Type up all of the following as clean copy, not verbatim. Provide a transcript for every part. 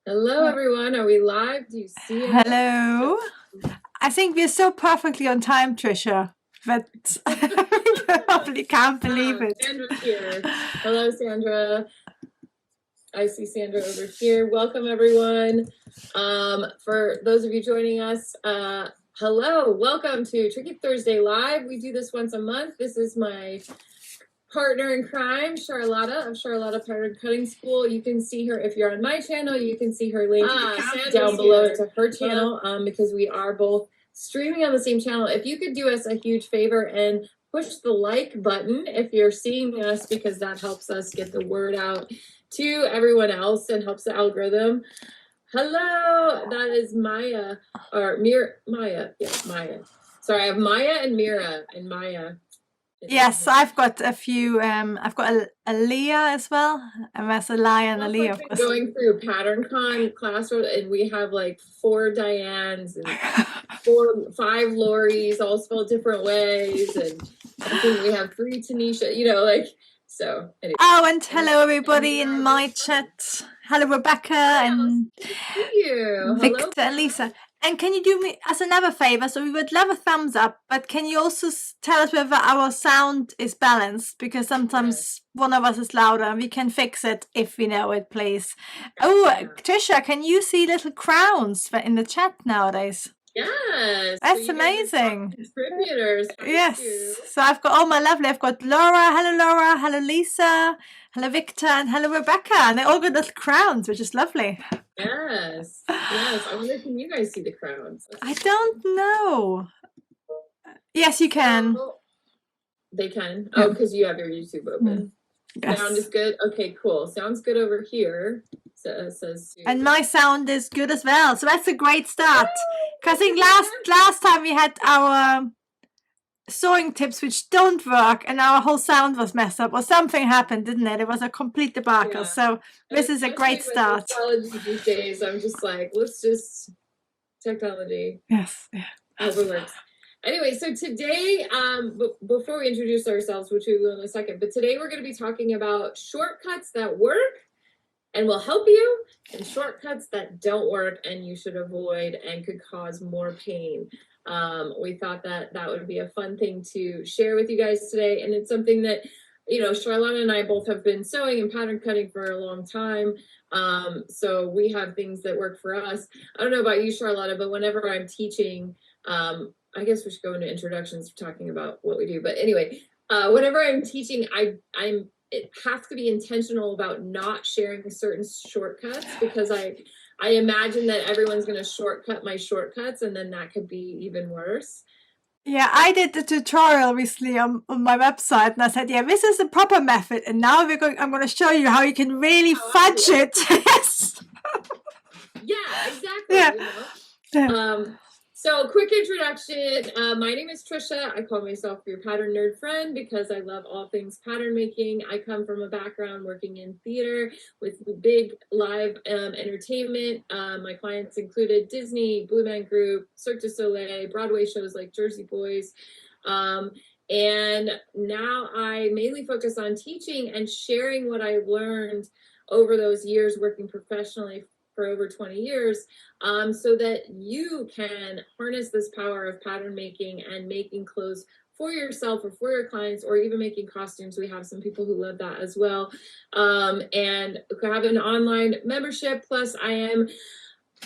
Hello, everyone. Are we live? Do you see us? Hello. I think we're so perfectly on time, Tricia, that you probably can't believe it. Sandra's here. Hello, Sandra. I see Sandra over here. Welcome, everyone. For those of you joining us, hello. Welcome to Tricky Thursday Live. We do this once a month. This is my partner in crime, Charlotta of Charlotta Pattern Cutting School. You can see her if you're on my channel. You can see her link down below to her channel because we are both streaming on the same channel. If you could do us a huge favor and push the like button if you're seeing us, because that helps us get the word out to everyone else and helps the algorithm. Hello, that is Maya or Maya. Yeah, Maya. Sorry, I have Maya and Mira and Maya. Yes, I've got a few. I've got a Leah as well, and there's a Lion and a Leah. Of course. Going through Patterncon class, and we have like 4 Dianes and 5 Loris, all spelled different ways, and I think we have 3 Tanisha. So. Anyway. Oh, and hello everybody in my chat. Hello Rebecca and Victor and Lisa. And can you do me as another favor? So we would love a thumbs up, but can you also tell us whether our sound is balanced? Because sometimes one of us is louder and we can fix it if we know it, please. Oh, Tricia, can you see little crowns in the chat nowadays? Yes. That's amazing. Contributors. Yes. So I've got I've got Laura. Hello Lisa. Hello Victor and hello Rebecca. And they all got little crowns, which is lovely. Yes. I wonder, can you guys see the crowns? I don't know. Yes, you can. They can. Oh, because you have your YouTube open. Yes. Sound is good. Okay, cool. Sounds good over here. So it says. And my sound is good as well. So that's a great start. Because I think last time we had our sewing tips which don't work and our whole sound was messed up or something happened, didn't it? It was a complete debacle. Yeah. So this is a great start. Technology these days, I'm just like, let's just technology. Yes. Yeah. Overworks. Anyway, so today, before we introduce ourselves, which we will in a second, but today we're going to be talking about shortcuts that work and will help you, and shortcuts that don't work and you should avoid and could cause more pain. We thought that would be a fun thing to share with you guys today, and it's something that, Charlotta and I both have been sewing and pattern cutting for a long time, so we have things that work for us. I don't know about you, Charlotta, but whenever I'm teaching, I guess we should go into introductions for talking about what we do, but anyway, whenever I'm teaching, it have to be intentional about not sharing certain shortcuts, because I imagine that everyone's going to shortcut my shortcuts, and then that could be even worse. Yeah, I did the tutorial recently on my website, and I said, yeah, this is the proper method, and now I'm going to show you how you can really fudge it. Yes. Yeah, exactly. Yeah. So quick introduction. My name is Tricia. I call myself your pattern nerd friend because I love all things pattern making. I come from a background working in theater with big live entertainment. My clients included Disney, Blue Man Group, Cirque du Soleil, Broadway shows like Jersey Boys. And now I mainly focus on teaching and sharing what I've learned over those years working professionally for over 20 years, so that you can harness this power of pattern making and making clothes for yourself or for your clients, or even making costumes. We have some people who love that as well. And have an online membership. Plus, I am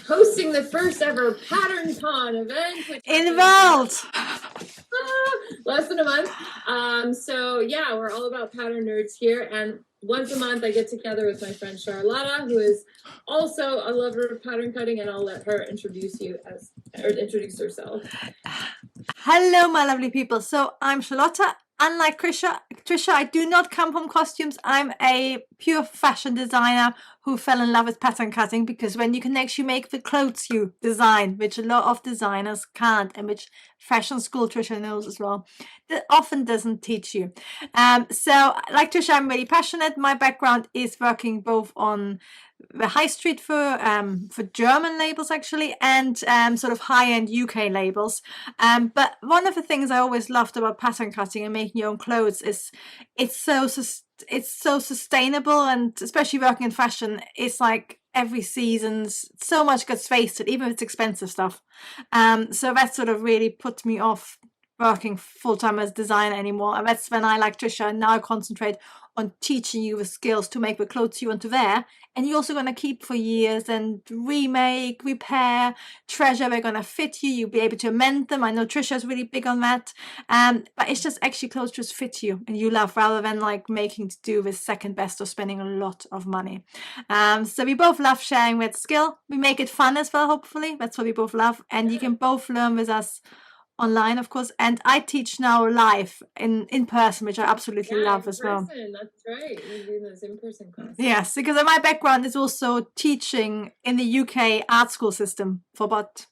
hosting the first ever Patterncon event in the world. Less than a month. So yeah, we're all about pattern nerds here, and once a month I get together with my friend Charlotta, who is also a lover of pattern cutting, and I'll let her introduce herself. Hello, my lovely people. So I'm Charlotta. Unlike Tricia, I do not come from costumes. I'm a pure fashion designer who fell in love with pattern cutting, because when you can actually make the clothes you design, which a lot of designers can't, and which fashion school Tricia knows as well, that often doesn't teach you. So like Tricia, I'm really passionate. My background is working both on the high street for German labels actually, and sort of high-end UK labels. But one of the things I always loved about pattern cutting and making your own clothes is it's so sustainable, and especially working in fashion, it's like every season. So much gets wasted, even if it's expensive stuff. So that sort of really put me off working full-time as designer anymore. And that's when I, like Tricia, now concentrate on teaching you the skills to make the clothes you want to wear, and you're also going to keep for years and remake, repair, treasure. They're going to fit you. You'll be able to amend them. I know Tricia is really big on that. But it's just actually clothes just fit you and you love, rather than like making to do with second best or spending a lot of money. So we both love sharing that skill. We make it fun as well, hopefully. That's what we both love. And you can both learn with us online, of course, and I teach now live in person, which I absolutely love as well. That's right. We're doing those in-person classes. Yes, because my background is also teaching in the UK art school system for about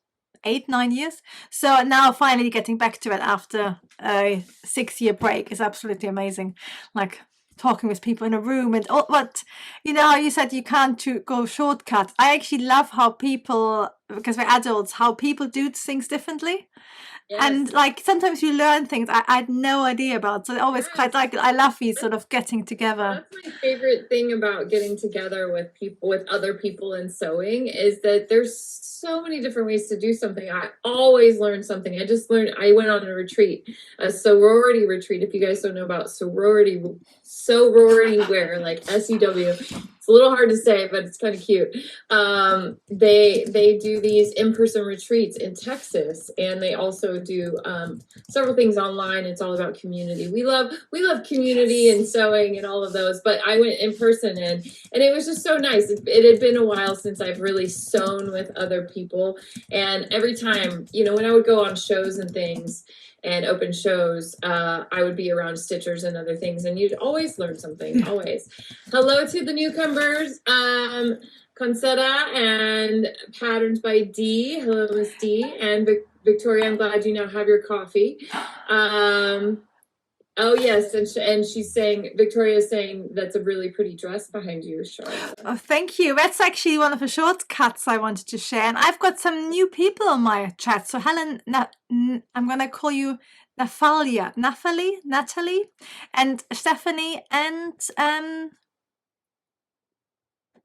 8-9 years. So now finally getting back to it after a 6-year break is absolutely amazing. Like talking with people in a room and all, but you know how you said you can't go shortcut. I actually love how people, because we're adults, how people do things differently. Yes. And like sometimes you learn things I had no idea about, so I always quite like it. I love these sort of getting together. That's my favorite thing about getting together with people, with other people in sewing, is that there's so many different ways to do something. I always learn something. I went on a retreat, a sorority retreat. If you guys don't know about sorority wear, like SEW, it's a little hard to say, but it's kind of cute. They do these in-person retreats in Texas, and they also do several things online. It's all about community. We love community and sewing and all of those, but I went in person, and it was just so nice. It had been a while since I've really sewn with other people, and every time, you know, when I would go on shows and things and open shows, I would be around stitchers and other things, and you'd always learn something. Always. Hello to the newcomers, Concetta and Patterns by D. Hello, Miss D. And Victoria, I'm glad you now have your coffee. Oh yes, and she's saying, Victoria's saying that's a really pretty dress behind you, Charlotte. Oh, thank you. That's actually one of the shortcuts I wanted to share, and I've got some new people on my chat. So Helen, I'm gonna call you Nathalie, and Stephanie, and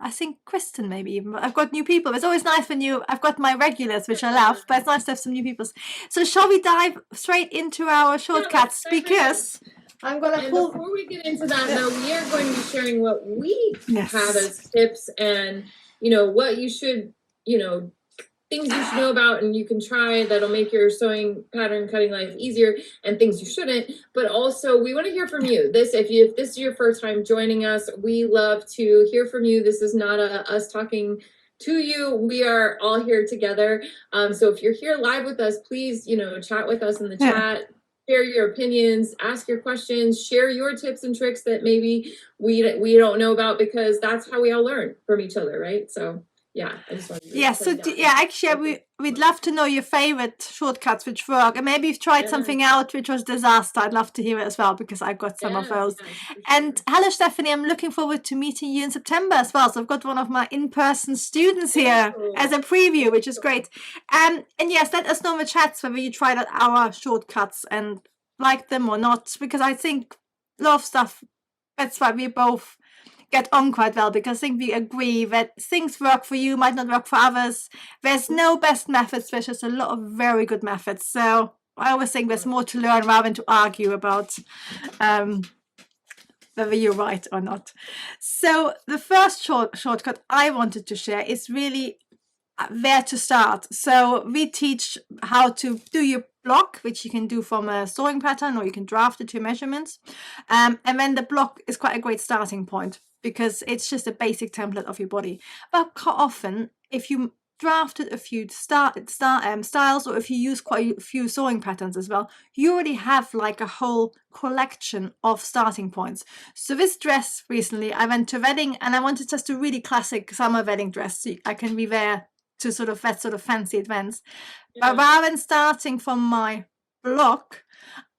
I think Kristen, maybe even. I've got new people. It's always nice when I've got my regulars, which I love, but it's nice to have some new people. So shall we dive straight into our shortcuts? Because I'm going to pull... Before we get into that, though, we are going to be sharing what we have as tips, and, you know, what you should, you know, things you should know about and you can try that'll make your sewing pattern cutting life easier, and things you shouldn't. But also, we want to hear from you. If this is your first time joining us, we love to hear from you. This is not us talking to you. We are all here together. So if you're here live with us, please, you know, chat with us in the chat. Share your opinions, ask your questions, share your tips and tricks that maybe we don't know about, because that's how we all learn from each other, right? So yeah, I just wanted to actually, we'd love to know your favorite shortcuts which work, and maybe you've tried something out which was disaster. I'd love to hear it as well, because I've got some of those. And hello, Stephanie, I'm looking forward to meeting you in September as well. So I've got one of my in-person students here as a preview, which is great. And yes, let us know in the chats whether you tried out our shortcuts and like them or not, because I think a lot of stuff, that's why we both get on quite well, because I think we agree that things work for you might not work for others. There's no best methods, there's just a lot of very good methods. So I always think there's more to learn rather than to argue about whether you're right or not. So the first shortcut I wanted to share is really where to start. So we teach how to do your block, which you can do from a sewing pattern, or you can draft it to measurements. And then the block is quite a great starting point, because it's just a basic template of your body. But quite often, if you drafted a few styles, or if you use quite a few sewing patterns as well, you already have like a whole collection of starting points. So this dress, recently I went to a wedding and I wanted just a really classic summer wedding dress, so I can be there to sort of fancy events. But rather than starting from my block,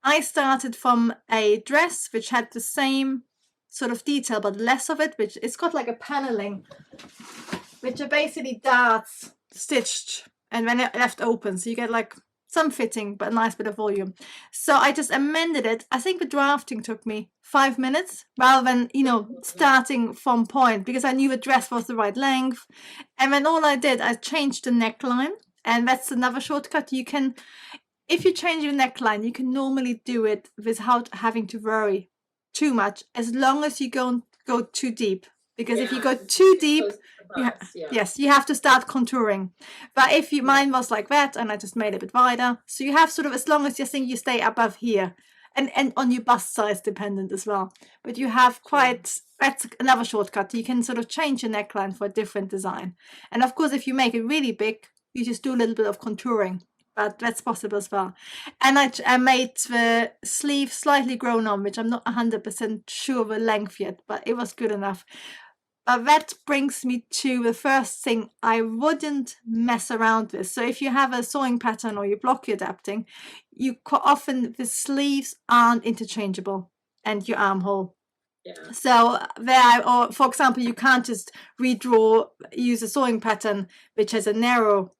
I started from a dress which had the same sort of detail but less of it, which it's got like a paneling, which are basically darts stitched and then left open, so you get like some fitting, but a nice bit of volume. So I just amended it. I think the drafting took me 5 minutes rather than, you know, starting from point, because I knew the dress was the right length. And then all I did, I changed the neckline, and that's another shortcut. You can, if you change your neckline, you can normally do it without having to worry too much, as long as you don't go too deep. Because if you go too deep, yes, you have to start contouring. But if you, mine was like that, and I just made it a bit wider. So you have sort of, as long as you think you stay above here, and on your bust size dependent as well. But you have quite, that's another shortcut. You can sort of change your neckline for a different design. And of course, if you make it really big, you just do a little bit of contouring. But that's possible as well. And I made the sleeve slightly grown on, which I'm not 100% sure the length yet, but it was good enough. That brings me to the first thing I wouldn't mess around with. So if you have a sewing pattern or you block your adapting, you often, the sleeves aren't interchangeable, and your armhole. Yeah. So there, or for example, you can't just use a sewing pattern which has a narrow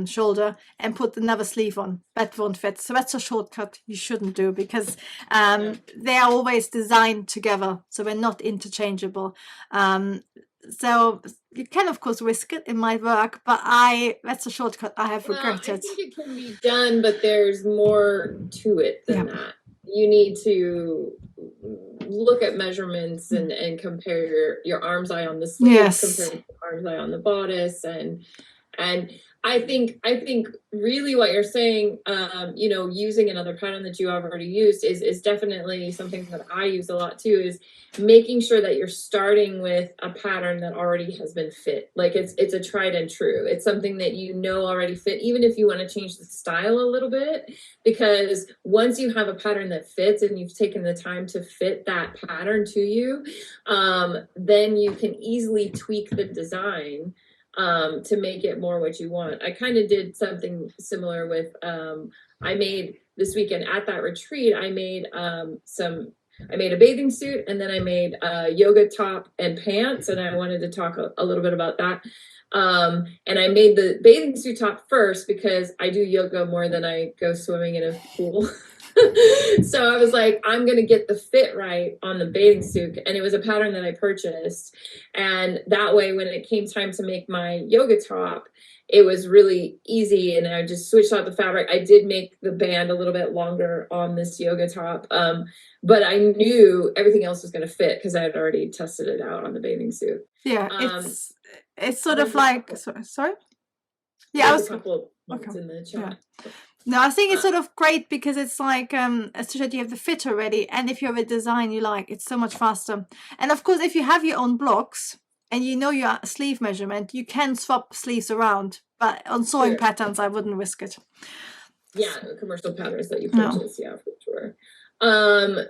shoulder and put another sleeve on. That won't fit. So that's a shortcut you shouldn't do, because they are always designed together, so they're not interchangeable. So you can of course risk it, it might work, but that's a shortcut I have regretted. I think it can be done, but there's more to it than that. You need to look at measurements and compare your arm's eye on the sleeve, compare your arm's eye on the bodice, and I think really what you're saying, you know, using another pattern that you have already used is definitely something that I use a lot too, is making sure that you're starting with a pattern that already has been fit. Like it's a tried and true. It's something that you know already fit, even if you want to change the style a little bit, because once you have a pattern that fits and you've taken the time to fit that pattern to you, then you can easily tweak the design to make it more what you want. I kind of did something similar with, I made this weekend at that retreat, I made a bathing suit, and then I made a yoga top and pants, and I wanted to talk a little bit about that. And I made the bathing suit top first because I do yoga more than I go swimming in a pool. So I was like, I'm going to get the fit right on the bathing suit. And it was a pattern that I purchased. And that way, when it came time to make my yoga top, it was really easy. And I just switched out the fabric. I did make the band a little bit longer on this yoga top. But I knew everything else was going to fit because I had already tested it out on the bathing suit. Yeah, it's sort of like, sorry? Yeah, I was a couple of in the chat. Yeah. No, I think it's sort of great because it's like, as you said, you have the fit already. And if you have a design you like, it's so much faster. And of course, if you have your own blocks and you know your sleeve measurement, you can swap sleeves around. But on sewing patterns, I wouldn't risk it. Yeah, commercial patterns that you purchase, yeah, for sure.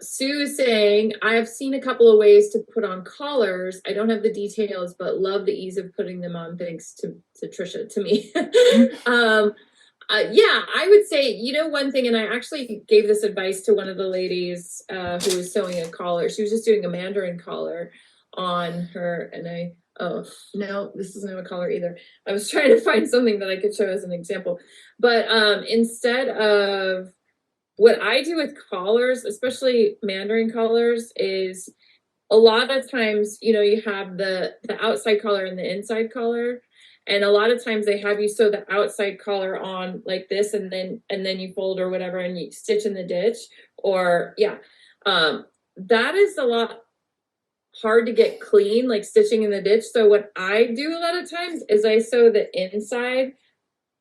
Sue is saying, I've seen a couple of ways to put on collars. I don't have the details, but love the ease of putting them on. Thanks to Tricia, to me. Yeah, I would say, you know, one thing, and I actually gave this advice to one of the ladies who was sewing a collar. She was just doing a mandarin collar on her, and oh, no, this doesn't have a collar either. I was trying to find something that I could show as an example. But instead of, what I do with collars, especially mandarin collars, is a lot of times, you know, you have the outside collar and the inside collar. And a lot of times they have you sew the outside collar on like this, and then you fold or whatever, and you stitch in the ditch. Or that is a lot hard to get clean, like stitching in the ditch. So what I do a lot of times is I sew the inside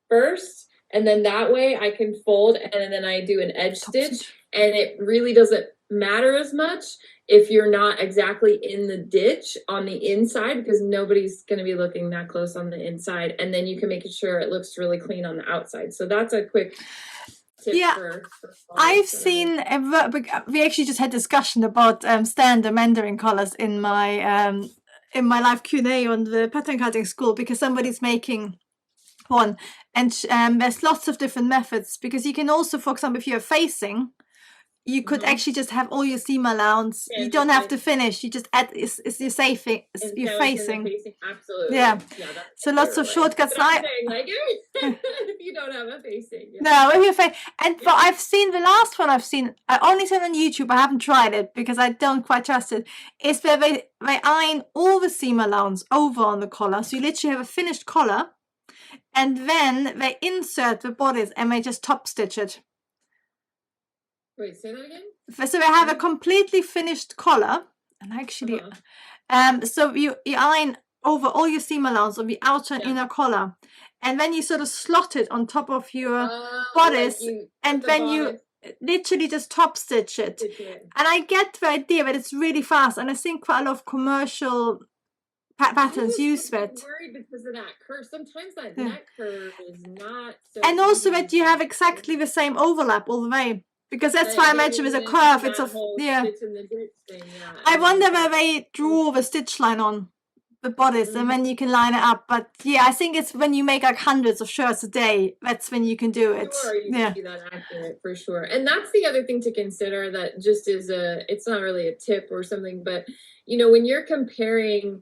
first, and then that way I can fold, and then I do an edge stitch, and it really doesn't matter as much if you're not exactly in the ditch on the inside, because nobody's going to be looking that close on the inside, and then you can make sure it looks really clean on the outside. So that's a quick tip. For I've seen, we actually just had discussion about standard mandarin collars in my live Q&A on the pattern cutting school, because somebody's making one, and there's lots of different methods, because you can also, for example, if you're facing, you could actually just have all your seam allowance. You don't have to finish. You just add it's your safing, your facing. Absolutely. Yeah. That's so lots of shortcuts. But I'm saying, like, if you don't have a facing. No, if you're and but I've seen the last one I only seen on YouTube. I haven't tried it because I don't quite trust it. Is where they iron all the seam allowance over on the collar, so you literally have a finished collar, and then they insert the bodice and they just top stitch it. Wait, say that again? So they have a completely finished collar, and actually, so you iron over all your seam allowance on the outer and inner collar, and then you sort of slot it on top of your bodice, and then you literally just top stitch it. And I get the idea that it's really fast, and I think quite a lot of commercial patterns use that. I'm worried because of that curve. Sometimes that neck curve is not so. And also that you have exactly the same overlap all the way. Because that's why I mentioned with a curve, it's a I wonder where they draw the stitch line on the bodice, and then you can line it up. But yeah, I think it's when you make like hundreds of shirts a day, that's when you can do it. Sure, you can do that accurate for sure. And that's the other thing to consider, that just is it's not really a tip or something, but you know, when you're comparing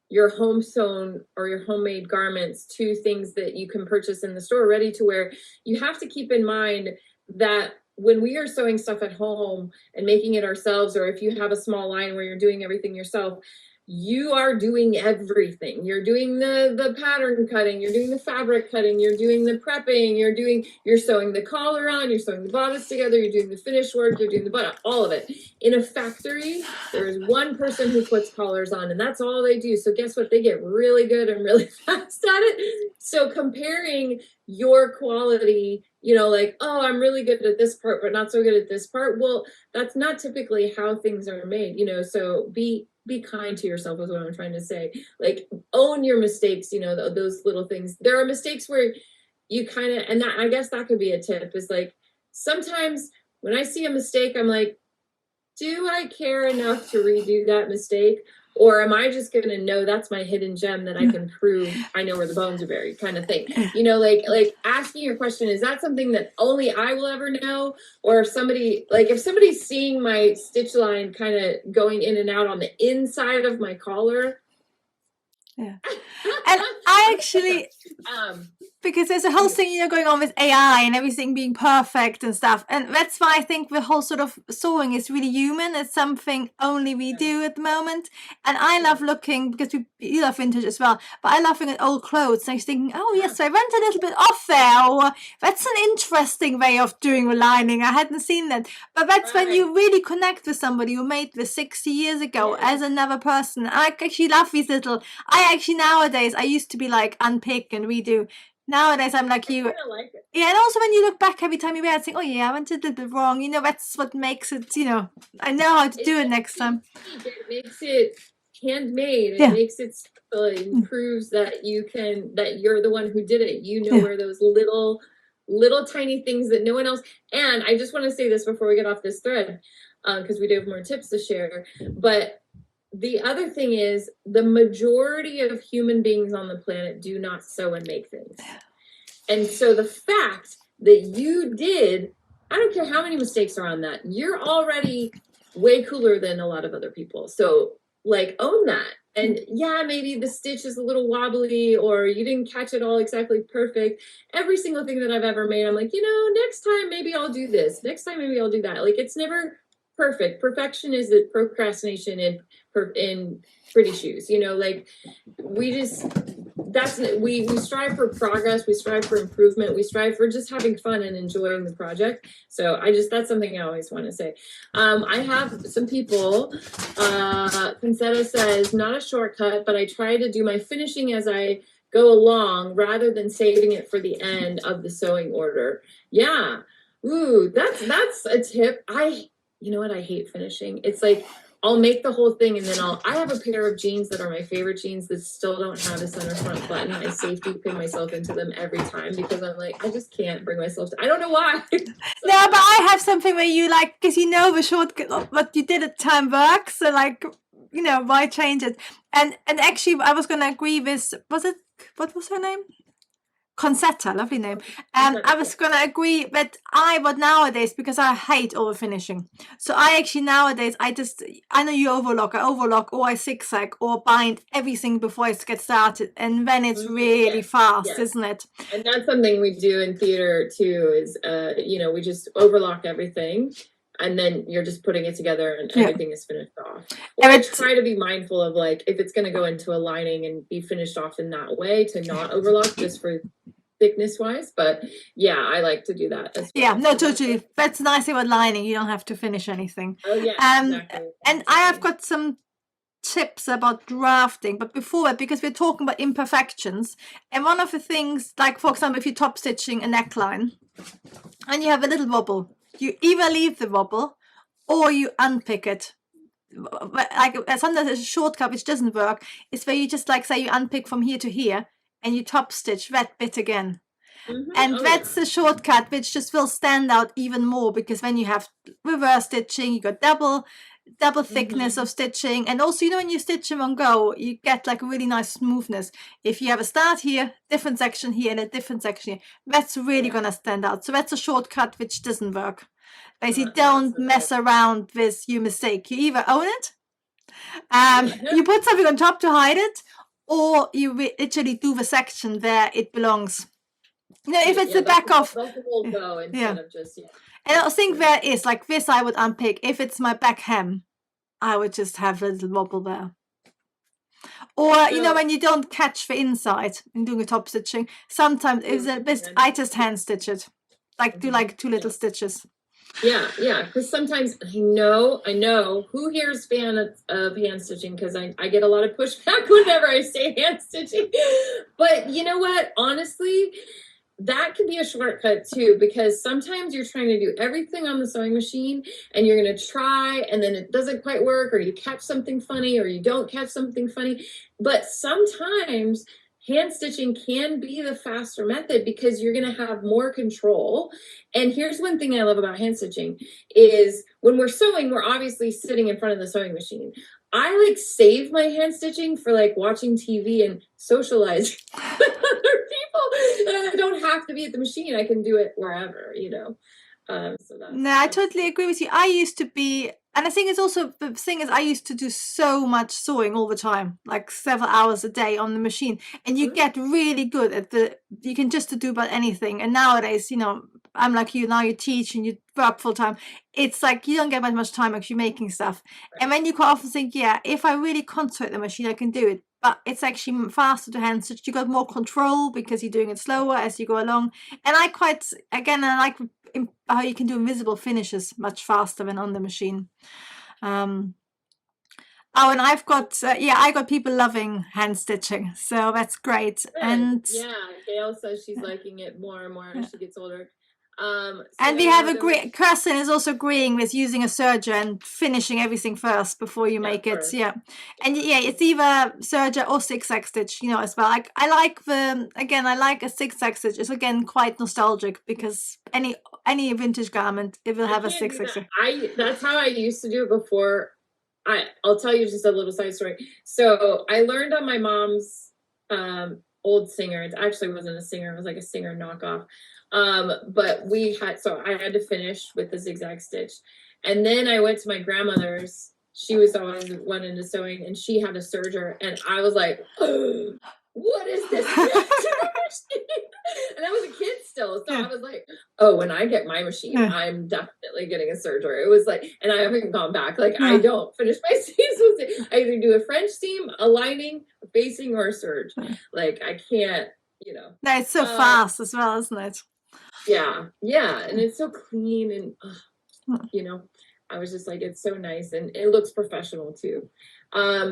your home sewn or your homemade garments to things that you can purchase in the store ready to wear, you have to keep in mind that when we are sewing stuff at home and making it ourselves, or if you have a small line where you're doing everything yourself, you are doing everything. You're doing the pattern cutting, you're doing the fabric cutting, you're doing the prepping, you're sewing the collar on, you're sewing the bodice together, you're doing the finish work, you're doing the button, all of it. In a factory, there's one person who puts collars on, and that's all they do. So guess what? They get really good and really fast at it. So comparing your quality, you know, like, oh, I'm really good at this part, but not so good at this part. Well, that's not typically how things are made, you know, so be kind to yourself is what I'm trying to say. Like, own your mistakes, you know, those little things. There are mistakes where you kind of, and that, I guess that could be a tip, is like, sometimes when I see a mistake, I'm like, do I care enough to redo that mistake? Or am I just going to know that's my hidden gem that I can prove I know where the bones are buried, kind of thing? You know, like asking your question, is that something that only I will ever know? Or if somebody's seeing my stitch line kind of going in and out on the inside of my collar. Yeah. And I actually, because there's a whole thing, you know, going on with AI and everything being perfect and stuff. And that's why I think the whole sort of sewing is really human. It's something only we do at the moment. And I love looking, because you love vintage as well, but I love looking at old clothes. And I was thinking, oh yes, I went a little bit off there. Or that's an interesting way of doing the lining. I hadn't seen that. But that's when you really connect with somebody who made this 60 years ago as another person. I actually love these little, nowadays, I used to be like unpick and redo. Nowadays, I'm like you. Like it. Yeah, and also when you look back every time you wear it, think, oh yeah, I went a little bit wrong. You know, that's what makes it, you know, I know how to do it next time. It makes it handmade. It makes it special. It improves that you're the one who did it. You know where those little tiny things that no one else. And I just want to say this before we get off this thread, because we do have more tips to share. But the other thing is, the majority of human beings on the planet do not sew and make things. And so the fact that you did, I don't care how many mistakes are on that, you're already way cooler than a lot of other people. So like, own that. And yeah, maybe the stitch is a little wobbly, or you didn't catch it all exactly perfect. Every single thing that I've ever made, I'm like, you know, next time maybe I'll do this. Next time maybe I'll do that. Like, it's never perfect. Perfection is the procrastination in pretty shoes, you know, like we strive for progress, we strive for improvement, we strive for just having fun and enjoying the project. So that's something I always want to say. I have some people, Pincetta says, not a shortcut, but I try to do my finishing as I go along rather than saving it for the end of the sewing order. Yeah. Ooh, that's a tip. You know what? I hate finishing. It's like, I'll make the whole thing, and then I have a pair of jeans that are my favorite jeans that still don't have a center front button. I safety pin myself into them every time because I'm like, I just can't bring myself to, I don't know why. No, but I have something where you like, because you know the shortcut, what you did at the time works. So like, you know, why change it? And actually, I was going to agree with, what was her name? Concetta, lovely name. I was going to agree that but nowadays, because I hate over finishing. So I actually nowadays, I know you overlock, or I zigzag or bind everything before I get started. And then it's really fast, isn't it? And that's something we do in theater too, is, we just overlock everything. And then you're just putting it together and everything is finished off. Or I try to be mindful of, like, if it's going to go into a lining and be finished off in that way, to not overlock just for thickness wise. But yeah, I like to do that as well. Yeah, no, totally. That's nice about lining. You don't have to finish anything. Oh yeah, exactly. And I have got some tips about drafting, but before that, because we're talking about imperfections, and one of the things, like for example, if you're top stitching a neckline and you have a little wobble, you either leave the wobble or you unpick it. Like sometimes there's a shortcut which doesn't work. It's where you just, like, say you unpick from here to here and you top stitch that bit again. And that's the shortcut which just will stand out even more, because when you have reverse stitching, you got double thickness of stitching, and also, when you stitch in one go, you get like a really nice smoothness. If you have a start here, different section here, and a different section here, that's really gonna stand out. So that's a shortcut which doesn't work. Basically, don't mess around with your mistake. You either own it, you put something on top to hide it, or you literally do the section where it belongs. If it's the back of, instead of just, and I think there is, like this, I would unpick. If it's my back hem, I would just have a little wobble there. Or, when you don't catch the inside in doing a top stitching, sometimes it's a bit, I just hand stitch it. Like, do like 2 little stitches. Yeah, because sometimes I know who here is fan of hand stitching, because I get a lot of pushback whenever I say hand stitching. But you know what? Honestly, that can be a shortcut too, because sometimes you're trying to do everything on the sewing machine and you're going to try, and then it doesn't quite work, or you catch something funny, or you don't catch something funny. But sometimes hand stitching can be the faster method, because you're going to have more control. And here's one thing I love about hand stitching is when we're sewing, we're obviously sitting in front of the sewing machine. I like save my hand stitching for like watching TV and socializing with other people. And I don't have to be at the machine. I can do it wherever, I totally agree with you. I used to be, and I think it's also, the thing is, I used to do so much sewing all the time, like several hours a day on the machine, and you get really good at you can just do about anything. And nowadays, I'm like you, now you teach and you work full time. It's like you don't get much time actually making stuff. And then you quite often think, if I really concentrate the machine, I can do it. But it's actually faster to hand stitch. You got more control because you're doing it slower as you go along. And I like how you can do invisible finishes much faster than on the machine. And I've got I got people loving hand stitching, so that's great. Good. And Gail says she's liking it more and more as she gets older. And we have Kirsten is also agreeing with using a serger and finishing everything first before you make it. And it's either serger or zigzag stitch, as well. I like a zigzag stitch. It's again quite nostalgic, because any vintage garment, it will have a zigzag stitch. That's how I used to do it before. I'll tell you just a little side story. So I learned on my mom's old singer. It actually wasn't a singer. It was like a singer knockoff. But I had to finish with the zigzag stitch. And then I went to my grandmother's. She was always one into sewing, and she had a serger, and I was like, oh, what is this? And I was a kid still. So I was like, oh, when I get my machine, I'm definitely getting a serger. It was like, and I haven't gone back. Like, I don't finish my seams with it. I either do a French seam, a lining, a facing, or a serge. Like, I can't, No, it's so fast as well, isn't it? Yeah, and it's so clean, and I was just like, it's so nice, and it looks professional too.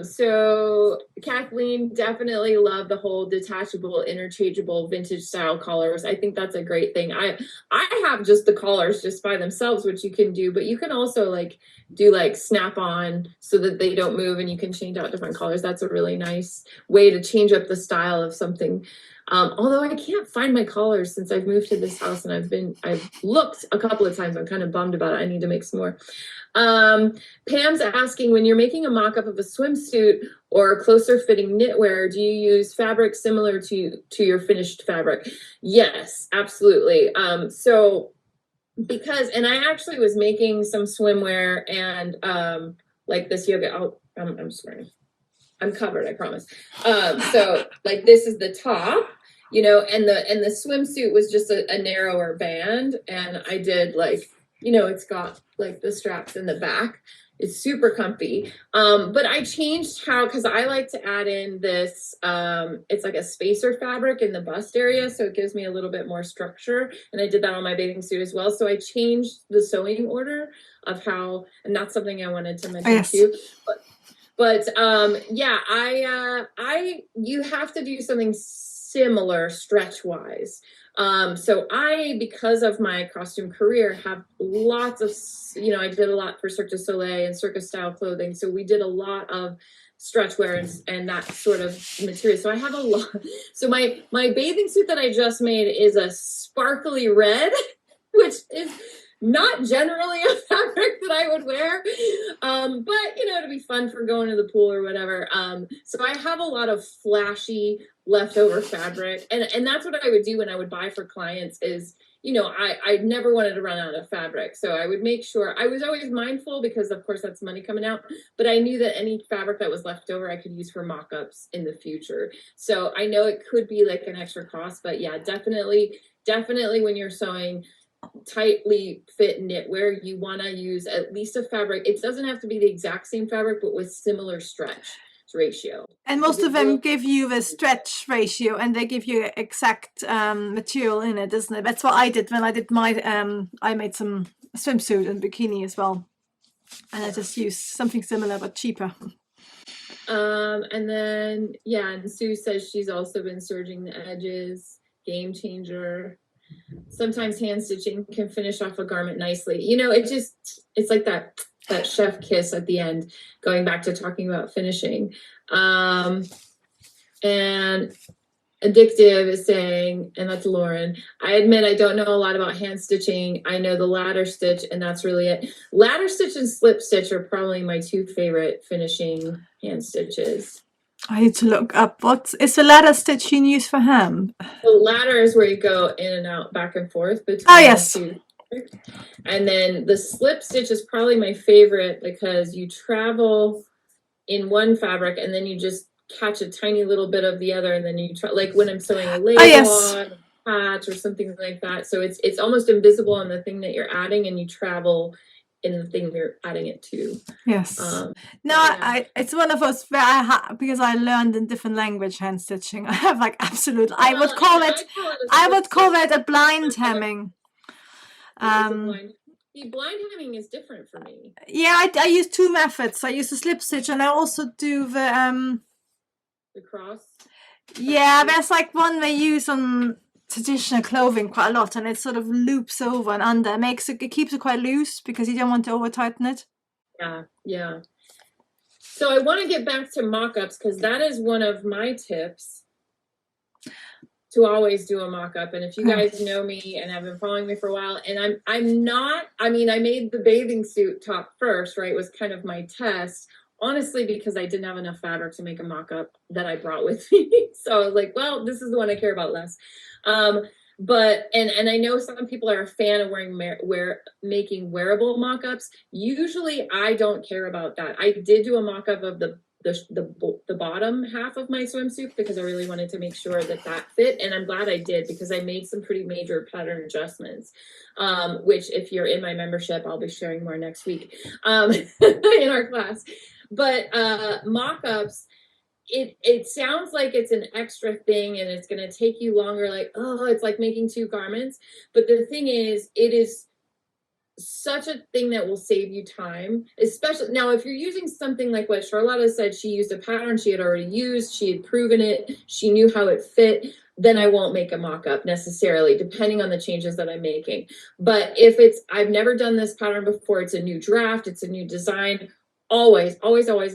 So Kathleen definitely loved the whole detachable, interchangeable vintage style collars. I think that's a great thing. I have just the collars just by themselves, which you can do, but you can also do snap on so that they don't move, and you can change out different colors. That's a really nice way to change up the style of something. Although I can't find my collars since I've moved to this house, and I've looked a couple of times. I'm kind of bummed about it. I need to make some more. Pam's asking, when you're making a mock-up of a swimsuit, or closer fitting knitwear? Do you use fabric similar to your finished fabric? Yes, absolutely. So because, and I actually was making some swimwear and like this yoga. I'm sorry, I'm covered, I promise. So like this is the top, you know, and the swimsuit was just a narrower band, and I did like, you know, it's got like the straps in the back. It's super comfy. But I changed how, because I like to add in this, it's like a spacer fabric in the bust area, so it gives me a little bit more structure. And I did that on my bathing suit as well. So I changed the sewing order of how, and that's something I wanted to mention too. But yeah, you have to do something similar stretch wise. So I, because of my costume career, have lots of, you know, I did a lot for Cirque du Soleil and circus style clothing. So we did a lot of stretch wear and that sort of material. So I have a lot. So my bathing suit that I just made is a sparkly red, which is not generally a fabric that I would wear, but you know, to be fun for going to the pool or whatever. So I have a lot of flashy leftover fabric, and that's what I would do when I would buy for clients is, you know, I never wanted to run out of fabric. So I would make sure, I was always mindful because of course that's money coming out, but I knew that any fabric that was left over I could use for mock-ups in the future. So I know it could be like an extra cost, but yeah, definitely when you're sewing tightly fit knitwear, you want to use at least a fabric. It doesn't have to be the exact same fabric, but with similar stretch ratio. And most of them give you the stretch ratio, and they give you exact material in it, isn't it? That's what I did when I did my I made some swimsuit and bikini as well, and I just used something similar but cheaper. And then yeah, and Sue says she's also been serging the edges. Game changer. Sometimes hand stitching can finish off a garment nicely. You know, it's like that chef kiss at the end, going back to talking about finishing. And Addictive is saying, and that's Lauren, I admit I don't know a lot about hand stitching. I know the ladder stitch, and that's really it. Ladder stitch and slip stitch are probably my two favorite finishing hand stitches. I need to look up, what is the ladder stitch you use for hem? The ladder is where you go in and out, back and forth between yes. the two. And then the slip stitch is probably my favorite because you travel in one fabric and then you just catch a tiny little bit of the other, and then you try, like when I'm sewing a label on a patch or something like that. So it's almost invisible on the thing that you're adding, and you travel in the thing you're adding it to. Yes. It's one of those where because I learned in different language hand stitching. I have like absolute. I would call it a blind hemming. The blind hemming is different for me. Yeah, I use two methods. I use the slip stitch, and I also do the cross. Yeah, there's like one they use on traditional clothing quite a lot, and it sort of loops over and under. It keeps it quite loose because you don't want to over tighten it. Yeah. So I want to get back to mock-ups because that is one of my tips, to always do a mock-up. And if you guys know me and have been following me for a while, and I'm not, I mean, I made the bathing suit top first, right? It was kind of my test, honestly, because I didn't have enough fabric to make a mock-up that I brought with me. So I was like, well, this is the one I care about less. But I know some people are a fan of making wearable mock-ups. Usually I don't care about that. I did do a mock-up of the bottom half of my swimsuit because I really wanted to make sure that fit, and I'm glad I did because I made some pretty major pattern adjustments, which if you're in my membership, I'll be sharing more next week in our class. But mock-ups, it sounds like it's an extra thing and it's going to take you longer, like, oh, it's like making two garments. But the thing is, it is such a thing that will save you time, especially now if you're using something like what Charlotta said. She used a pattern she had already used, she had proven it, she knew how it fit. Then I won't make a mock-up necessarily, depending on the changes that I'm making. But if I've never done this pattern before, it's a new draft, it's a new design, always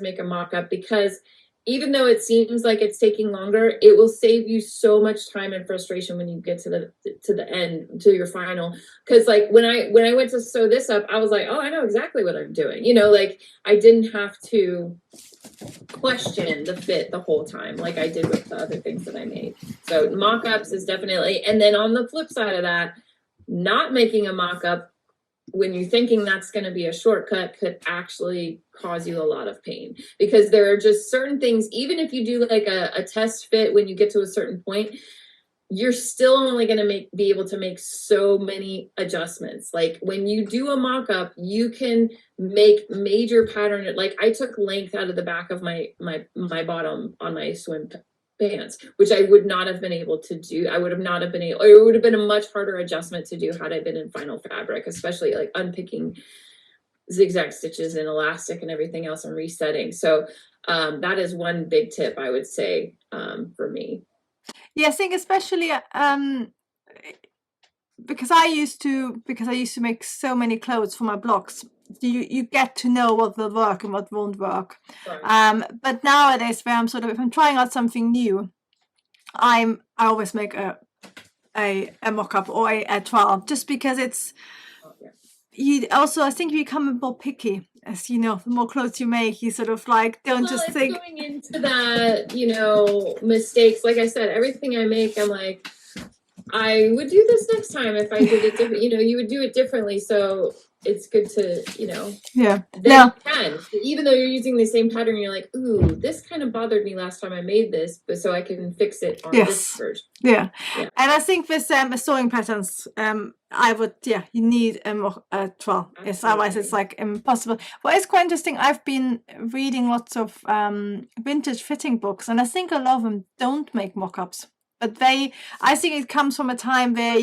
make a mock-up, because even though it seems like it's taking longer, it will save you so much time and frustration when you get to the end, to your final. Because like when I went to sew this up, I was like, oh, I know exactly what I'm doing. You know, like I didn't have to question the fit the whole time like I did with the other things that I made. So mock-ups is definitely, and then on the flip side of that, not making a mock-up when you're thinking that's going to be a shortcut could actually cause you a lot of pain, because there are just certain things, even if you do like a test fit, when you get to a certain point, you're still only going to be able to make so many adjustments. Like when you do a mock-up, you can make major pattern. Like I took length out of the back of my bottom on my swim pants, which I would not have been able to do. I would have not have been able, or it would have been a much harder adjustment to do had I been in final fabric, especially like unpicking zigzag stitches and elastic and everything else and resetting. So that is one big tip I would say for me. Yeah, I think especially because I used to make so many clothes for my blogs. You get to know what will work and what won't work. Right. But nowadays, where I'm if I'm trying out something new, I always make a mock-up or a trial, just because it's you also, I think, you become more picky. As you know, the more clothes you make, you like don't just think going into that, you know, mistakes. Like I said, everything I make, I'm like, I would do this next time if I did it different. You know, you would do it differently. So it's good to, you know, yeah. Then you can, even though you're using the same pattern, you're like, ooh, this kind of bothered me last time I made this, but so I can fix it on this version. Yeah. And I think with sewing patterns, I would, you need a trial. Yes, otherwise it's like impossible. Well, it's quite interesting. I've been reading lots of vintage fitting books, and I think a lot of them don't make mock-ups. But I think it comes from a time where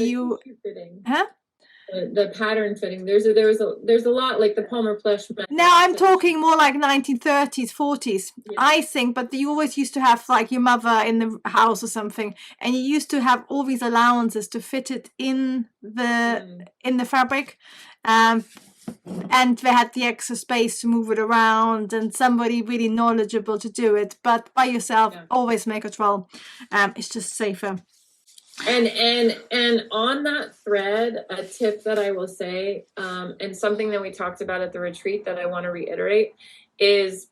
the pattern fitting. There's a lot like the Palmer plush. Now I'm talking more like 1930s, 40s, I think. But you always used to have like your mother in the house or something, and you used to have all these allowances to fit it in the fabric. And they had the extra space to move it around, and somebody really knowledgeable to do it. But by yourself, always make a trial. It's just safer. And on that thread, a tip that I will say, and something that we talked about at the retreat that I want to reiterate, is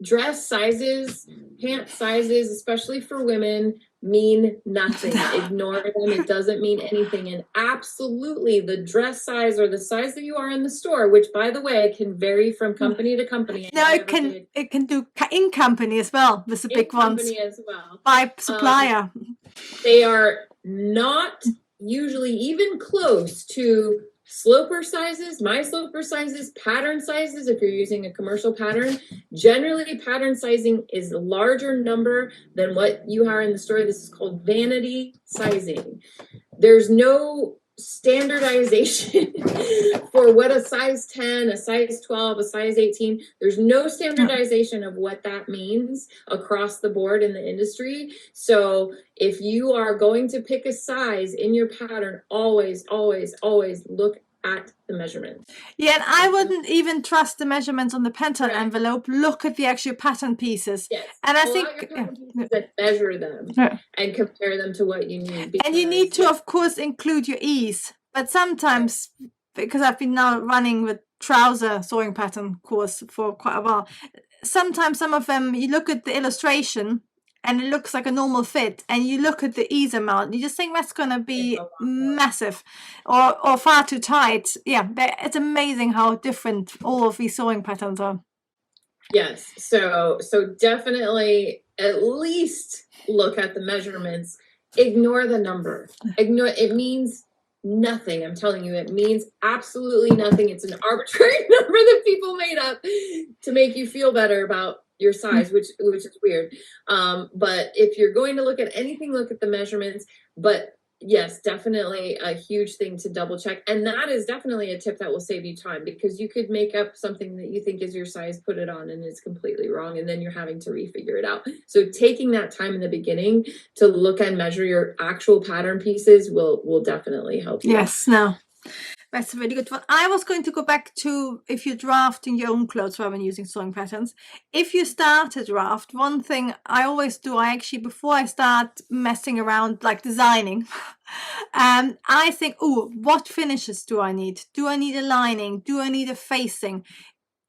dress sizes, pant sizes, especially for women, mean nothing. Ignore them. It doesn't mean anything. And absolutely, the dress size or the size that you are in the store, which by the way can vary from company to company. No, it can do in company as well. With the big ones as well by supplier. They are not usually even close to sloper sizes, my sloper sizes, pattern sizes. If you're using a commercial pattern, generally pattern sizing is a larger number than what you are in the store. This is called vanity sizing. There's no standardization for what a size 10, a size 12, a size 18. There's no standardization of what that means across the board in the industry. So if you are going to pick a size in your pattern, always look at the measurements. Yeah, and I wouldn't even trust the measurements on the Pantone envelope. Look at the actual pattern pieces. Yes. And I think that measure them and compare them to what you need. And you need to, of course, include your ease. But sometimes, because I've been now running with trouser sewing pattern course for quite a while, sometimes some of them, you look at the illustration and it looks like a normal fit, and you look at the ease amount, you just think that's going to be massive or far too tight. Yeah, it's amazing how different all of these sewing patterns are. Yes, so definitely at least look at the measurements. Ignore the number. It means nothing. I'm telling you, it means absolutely nothing. It's an arbitrary number that people made up to make you feel better about your size, which is weird. But if you're going to look at anything, look at the measurements. But yes, definitely a huge thing to double check. And that is definitely a tip that will save you time, because you could make up something that you think is your size, put it on, and it's completely wrong. And then you're having to refigure it out. So taking that time in the beginning to look and measure your actual pattern pieces will definitely help you. Yes, no. That's a really good one. I was going to go back to if you're drafting your own clothes rather than using sewing patterns. If you start a draft, one thing I always do, I actually, before I start messing around like designing, I think, oh, what finishes do I need? Do I need a lining? Do I need a facing?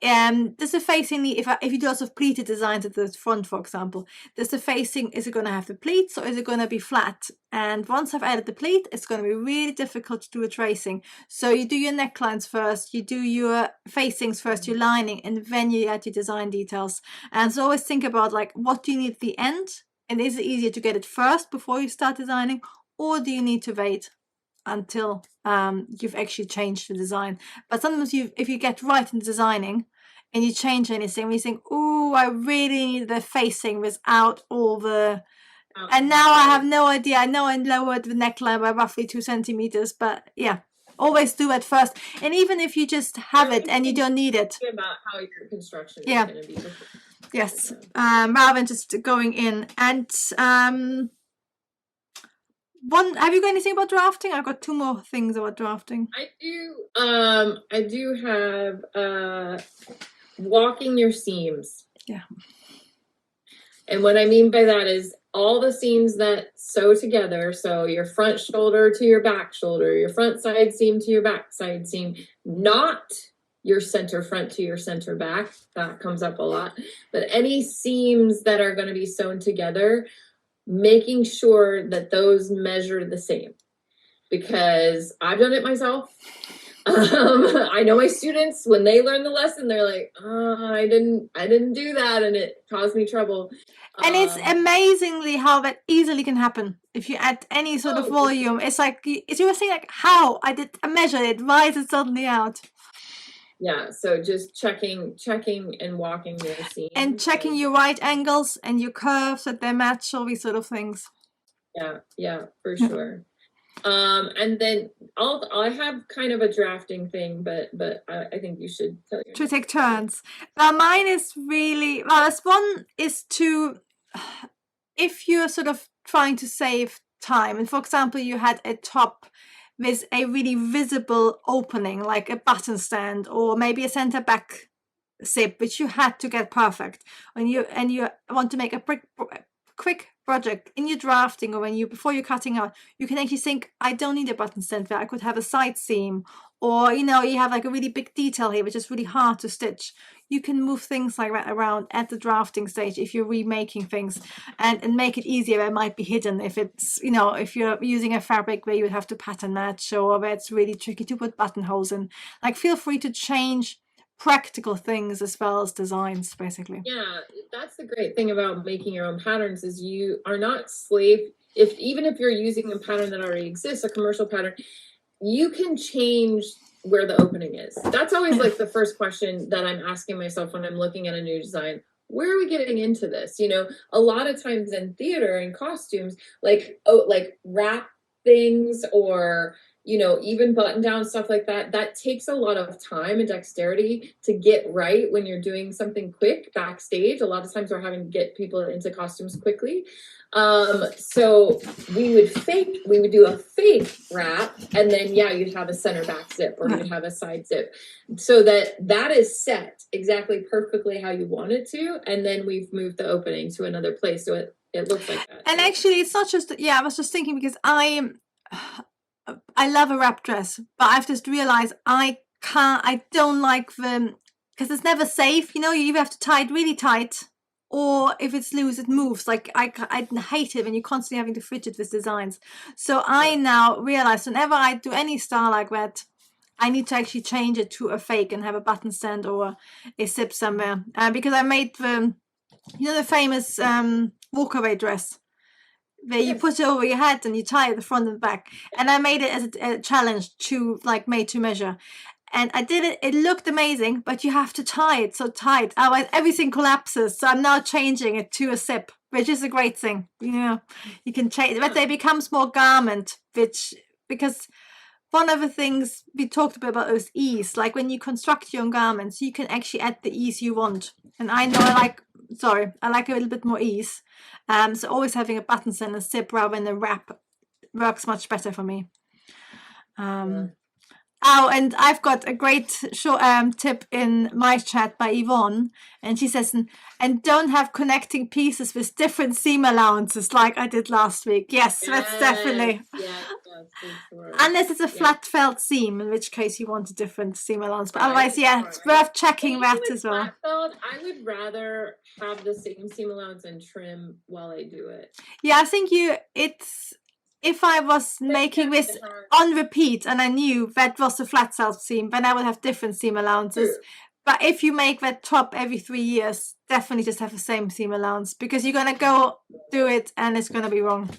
Does the facing need, if you do lots of pleated designs at the front, for example, does the facing, is it going to have the pleats or is it going to be flat? And once I've added the pleat, it's going to be really difficult to do a tracing. So you do your necklines first, you do your facings first, your lining, and then you add your design details. And so always think about like, what do you need at the end? And is it easier to get it first before you start designing, or do you need to wait until you've actually changed the design? But sometimes if you get right in designing and you change anything, you think, oh, I really need the facing without all the, and now I have no idea. I know I lowered the neckline by roughly 2 centimeters, but yeah, always do it first. And even if you just have it and you don't need it, about how your construction is yeah, going to be different. Yes, rather than just going in. And have you got anything about drafting? I've got 2 more things about drafting. I do have walking your seams. Yeah. And what I mean by that is all the seams that sew together. So your front shoulder to your back shoulder, your front side seam to your back side seam, not your center front to your center back. That comes up a lot. But any seams that are going to be sewn together, making sure that those measure the same, because I've done it myself. I know my students, when they learn the lesson, they're like, oh, I didn't do that, and it caused me trouble. And it's amazingly how that easily can happen if you add any sort of volume. It's like, it's you were saying, like, how I measured it, why is it suddenly out? Yeah, so just checking and walking your seams. And checking your right angles and your curves, that they match, all these sort of things. Yeah, for sure. And then I have kind of a drafting thing, but I think you should tell your to take turns. Mine is really, well, this one is to, if you're sort of trying to save time, and for example, you had a top with a really visible opening, like a button stand or maybe a center back zip, which you had to get perfect, and you want to make a quick project in your drafting, or before you're cutting out, you can actually think, I don't need a button stand there, I could have a side seam, or you have like a really big detail here which is really hard to stitch. You can move things like that around at the drafting stage if you're remaking things, and make it easier. It might be hidden if it's, if you're using a fabric where you would have to pattern match, or where it's really tricky to put buttonholes in. Like, feel free to change practical things as well as designs, basically. Yeah, that's the great thing about making your own patterns, is you are not slave. Even if you're using a pattern that already exists, a commercial pattern, you can change where the opening is. That's always like the first question that I'm asking myself when I'm looking at a new design. Where are we getting into this? A lot of times in theater and costumes, like wrap things, or even button down stuff like that, that takes a lot of time and dexterity to get right when you're doing something quick backstage. A lot of times we're having to get people into costumes quickly. So we would do a fake wrap, and then you'd have a center back zip, or you'd have a side zip, so that is set exactly perfectly how you want it to, and then we've moved the opening to another place so it looks like that. And actually, it's not just, I was just thinking, because I love a wrap dress, but I've just realized I don't like them, because it's never safe. You either have to tie it really tight, or if it's loose, it moves. Like, I hate it when you're constantly having to fidget with designs. So I now realize whenever I do any style like that, I need to actually change it to a fake and have a button stand or a zip somewhere. Because I made the famous walkaway dress, where you put it over your head and you tie it the front and back. And I made it as a challenge to, like, made to measure. And I did it. It looked amazing, but you have to tie it so tight, otherwise everything collapses. So I'm now changing it to a zip, which is a great thing. You can change, but it becomes more garment, because one of the things we talked about is ease. Like, when you construct your own garments, you can actually add the ease you want. And I know I like a little bit more ease. So always having a button and a zip rather than a wrap works much better for me. Oh, and I've got a great short tip in my chat by Yvonne, and she says, and don't have connecting pieces with different seam allowances like I did last week. Yes, that's definitely. Yes, for sure. Unless it's a flat felt seam, in which case you want a different seam allowance. But otherwise, yeah, it's worth checking that as well. Flat felt, I would rather have the same seam allowance and trim while I do it. Yeah, I think if I was making this on repeat and I knew that was a flat felt seam, then I would have different seam allowances. True. But if you make that top every 3 years, definitely just have the same seam allowance, because you're going to go do it and it's going to be wrong.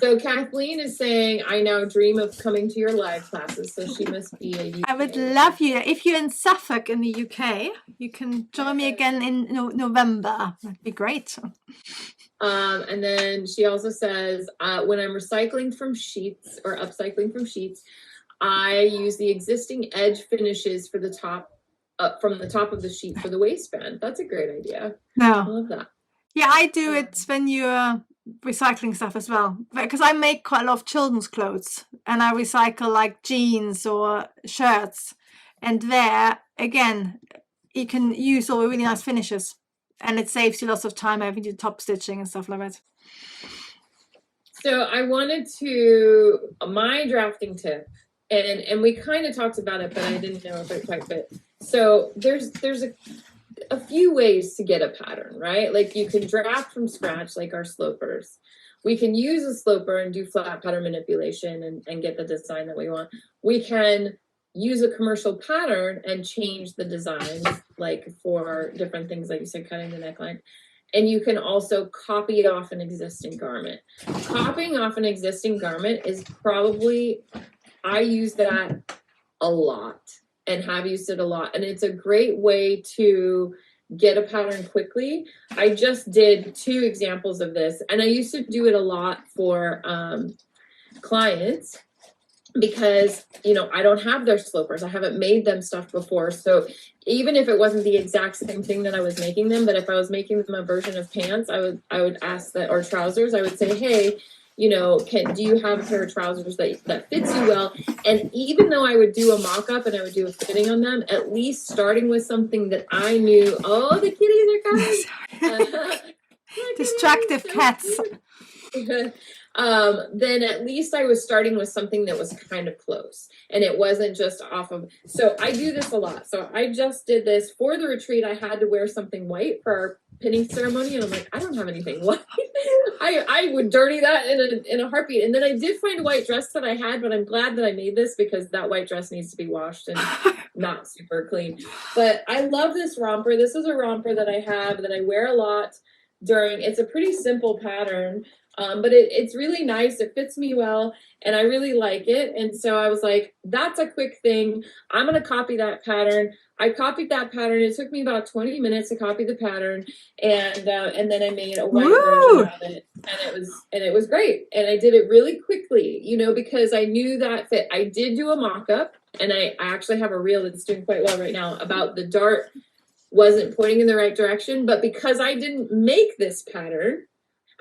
So Kathleen is saying, I now dream of coming to your live classes. So she must be a UK. I would love you. If you're in Suffolk in the UK, you can join me again in November. That'd be great. And then she also says, when I'm recycling from sheets or upcycling from sheets, I use the existing edge finishes for the top, from the top of the sheet for the waistband. That's a great idea. No. I love that. Yeah, I do it when you're recycling stuff as well, because I make quite a lot of children's clothes and I recycle like jeans or shirts, and there again you can use all the really nice finishes and it saves you lots of time having to do top stitching and stuff like that. So I wanted to, my drafting tip, and we kind of talked about it, but I didn't know if it quite fit. So there's a few ways to get a pattern, right? Like you can draft from scratch, like our slopers. We can use a sloper and do flat pattern manipulation and get the design that we want. We can use a commercial pattern and change the designs, like for different things, like you said, cutting the neckline. And you can also copy off an existing garment. Copying off an existing garment is probably, I use that a lot and have used it a lot. And it's a great way to get a pattern quickly. I just did 2 examples of this, and I used to do it a lot for clients because, you know, I don't have their slopers. I haven't made them stuff before. So even if it wasn't the exact same thing that I was making them, but if I was making them a version of pants, I would ask that, or trousers, I would say, hey, you know, do you have a pair of trousers that fits you well? And even though I would do a mock-up and I would do a fitting on them, at least starting with something that I knew, oh, the kitties are coming. Distractive cats. Then at least I was starting with something that was kind of close and it wasn't just off of, so I do this a lot. So I just did this for the retreat. I had to wear something white for our pinning ceremony and I'm like, I don't have anything white. I would dirty that in a heartbeat. And then I did find a white dress that I had, but I'm glad that I made this because that white dress needs to be washed and not super clean. But I love this romper. This is a romper that I have that I wear a lot during, it's a pretty simple pattern. But it's really nice. It fits me well and I really like it. And so I was like, that's a quick thing. I'm going to copy that pattern. I copied that pattern. It took me about 20 minutes to copy the pattern. And then I made a white version of it and it was great. And I did it really quickly, you know, because I knew that fit. I did do a mock-up and I actually have a reel that's doing quite well right now about the dart wasn't pointing in the right direction. But because I didn't make this pattern,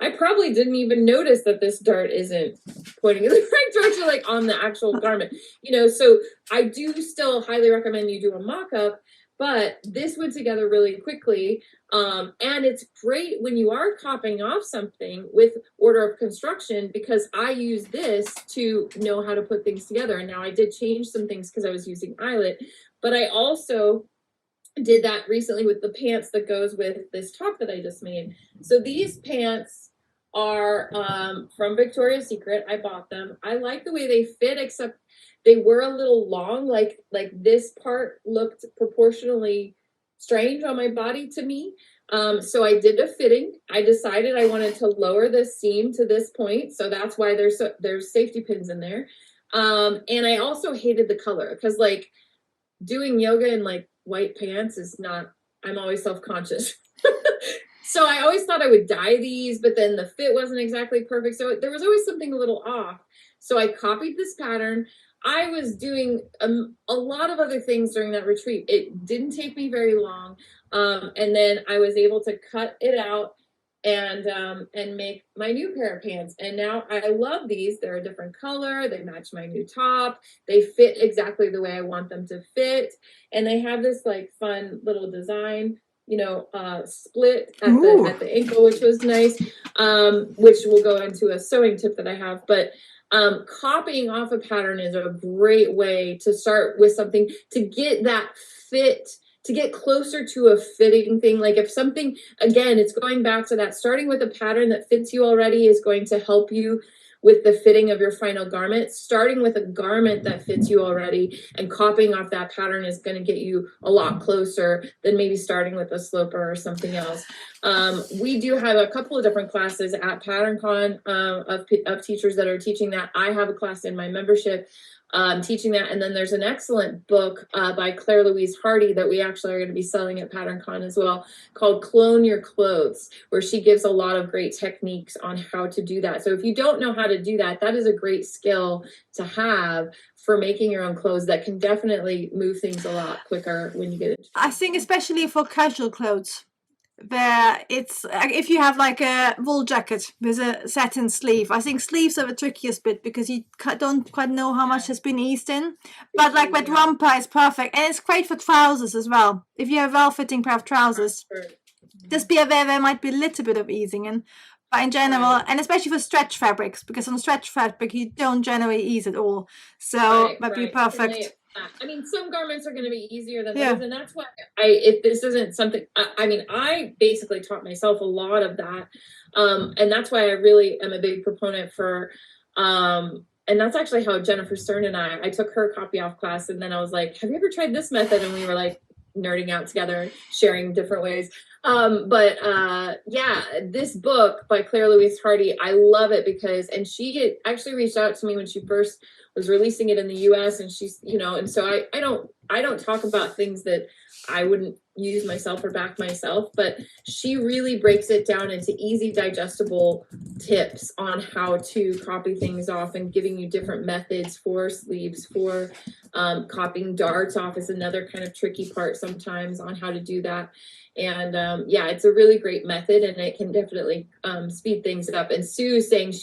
I probably didn't even notice that this dart isn't pointing in the right direction, like on the actual garment, you know, so I do still highly recommend you do a mock-up, but this went together really quickly. And it's great when you are copying off something with order of construction, because I use this to know how to put things together. And now I did change some things because I was using eyelet, but I also did that recently with the pants that goes with this top that I just made. So these pants are from Victoria's Secret. I bought them. I like the way they fit, except they were a little long. Like this part looked proportionally strange on my body to me. So I did a fitting. I decided I wanted to lower the seam to this point. So that's why there's safety pins in there. And I also hated the color because like doing yoga in like white pants is not, I'm always self-conscious. So I always thought I would dye these, but then the fit wasn't exactly perfect. So there was always something a little off. So I copied this pattern. I was doing a lot of other things during that retreat. It didn't take me very long. And then I was able to cut it out and make my new pair of pants. And now I love these. They're a different color. They match my new top. They fit exactly the way I want them to fit. And they have this like fun little design, you know, split at the ankle, which was nice, which will go into a sewing tip that I have. But copying off a pattern is a great way to start with something to get that fit, to get closer to a fitting thing. Like if something, again, it's going back to that, starting with a pattern that fits you already is going to help you with the fitting of your final garment. Starting with a garment that fits you already and copying off that pattern is going to get you a lot closer than maybe starting with a sloper or something else. We do have a couple of different classes at Patterncon of teachers that are teaching that. I have a class in my membership teaching that. And then there's an excellent book by Claire Louise Hardy that we actually are going to be selling at Patterncon as well, called Clone Your Clothes, where she gives a lot of great techniques on how to do that. So if you don't know how to do that, that is a great skill to have for making your own clothes that can definitely move things a lot quicker when you get into it. I think especially for casual clothes, where it's if you have like a wool jacket with a satin sleeve, I think sleeves are the trickiest bit because you don't quite know how much has been eased in, but like that romper is perfect, and it's great for trousers as well. If you have a well-fitting pair of trousers, just be aware there might be a little bit of easing in, but in general, and especially for stretch fabrics, because on stretch fabric you don't generally ease at all, so that'd be perfect. I mean, some garments are going to be easier than others, and that's why if this isn't something, I mean, I basically taught myself a lot of that, and that's why I really am a big proponent for, and that's actually how Jennifer Stern and I took her copy off class, and then I was like, have you ever tried this method? And we were like nerding out together, sharing different ways. Yeah, this book by Claire Louise Hardy, I love it because, and she actually reached out to me when she first was releasing it in the US, and she's, you know, and so I don't talk about things that I wouldn't use myself or back myself, but she really breaks it down into easy digestible tips on how to copy things off, and giving you different methods for sleeves, for copying darts off is another kind of tricky part sometimes on how to do that. And yeah, it's a really great method, and it can definitely speed things up. And Sue's saying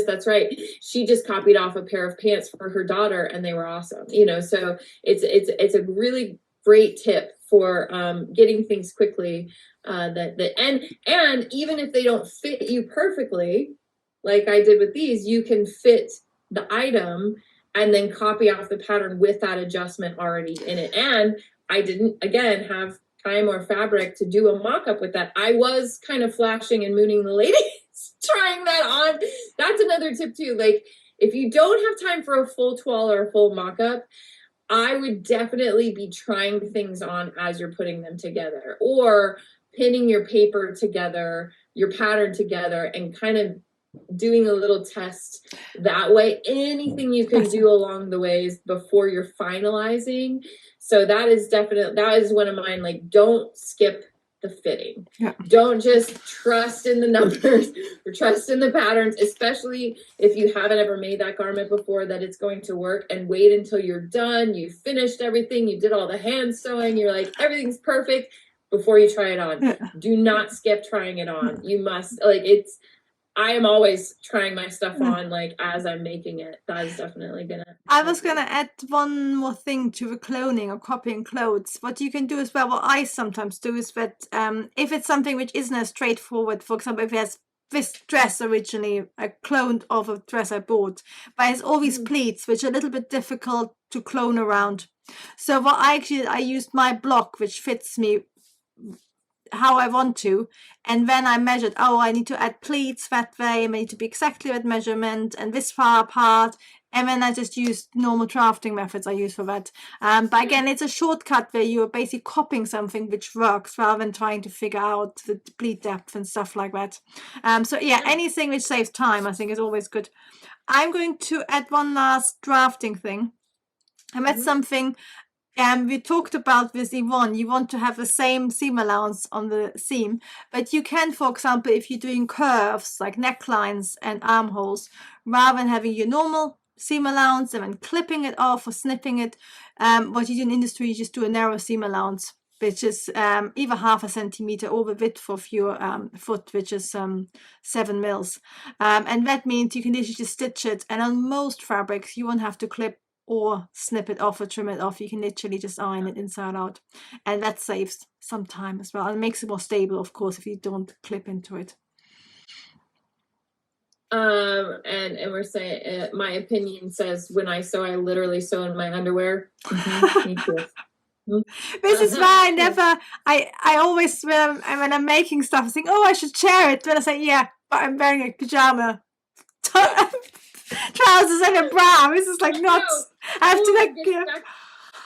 that's right, she just copied off a pair of pants for her daughter and they were awesome, you know. So it's a really great tip for getting things quickly, and even if they don't fit you perfectly, like I did with these, you can fit the item and then copy off the pattern with that adjustment already in it. And I didn't, again, have time or fabric to do a mock-up with that. I was kind of flashing and mooning the ladies trying that on. That's another tip too. Like if you don't have time for a full toile or a full mock-up, I would definitely be trying things on as you're putting them together, or pinning your paper together, your pattern together, and kind of doing a little test that way. Anything you can do along the ways before you're finalizing. So that is one of mine. Like, don't skip the fitting. Don't just trust in the numbers or trust in the patterns, especially if you haven't ever made that garment before, that it's going to work, and wait until you're done, you finished everything, you did all the hand sewing, you're like, everything's perfect before you try it on. Do not skip trying it on. You must, like, I am always trying my stuff on, like, as I'm making it. That is definitely gonna. I was gonna add one more thing to the cloning or copying clothes. What you can do as well, what I sometimes do, is that if it's something which isn't as straightforward, for example, if there's this dress originally I cloned of a dress I bought, but it's all these pleats which are a little bit difficult to clone around. So what I used my block, which fits me how I want to, and then I measured, oh, I need to add pleats that way, I need to be exactly that measurement and this far apart, and then I just used normal drafting methods I use for that. But again, it's a shortcut where you're basically copying something which works rather than trying to figure out the pleat depth and stuff like that. So yeah, anything which saves time I think is always good. I'm going to add one last drafting thing, and that's something we talked about with Yvonne. You want to have the same seam allowance on the seam, but you can, for example, if you're doing curves like necklines and armholes, rather than having your normal seam allowance and then clipping it off or snipping it, what you do in industry, you just do a narrow seam allowance. which is either 0.5 centimeter or the width of your foot, which is 7 mils. And that means you can literally just stitch it. And on most fabrics, you won't have to clip or snip it off or trim it off. You can literally just iron it inside out. And that saves some time as well. And it makes it more stable, of course, if you don't clip into it. And we're saying, my opinion says, when I sew, I literally sew in my underwear. Me too. This is why I always, when I'm making stuff, I think, oh, I should share it. Then I say, yeah, but I'm wearing a pajama, trousers and a bra. This is like nuts. I have to like,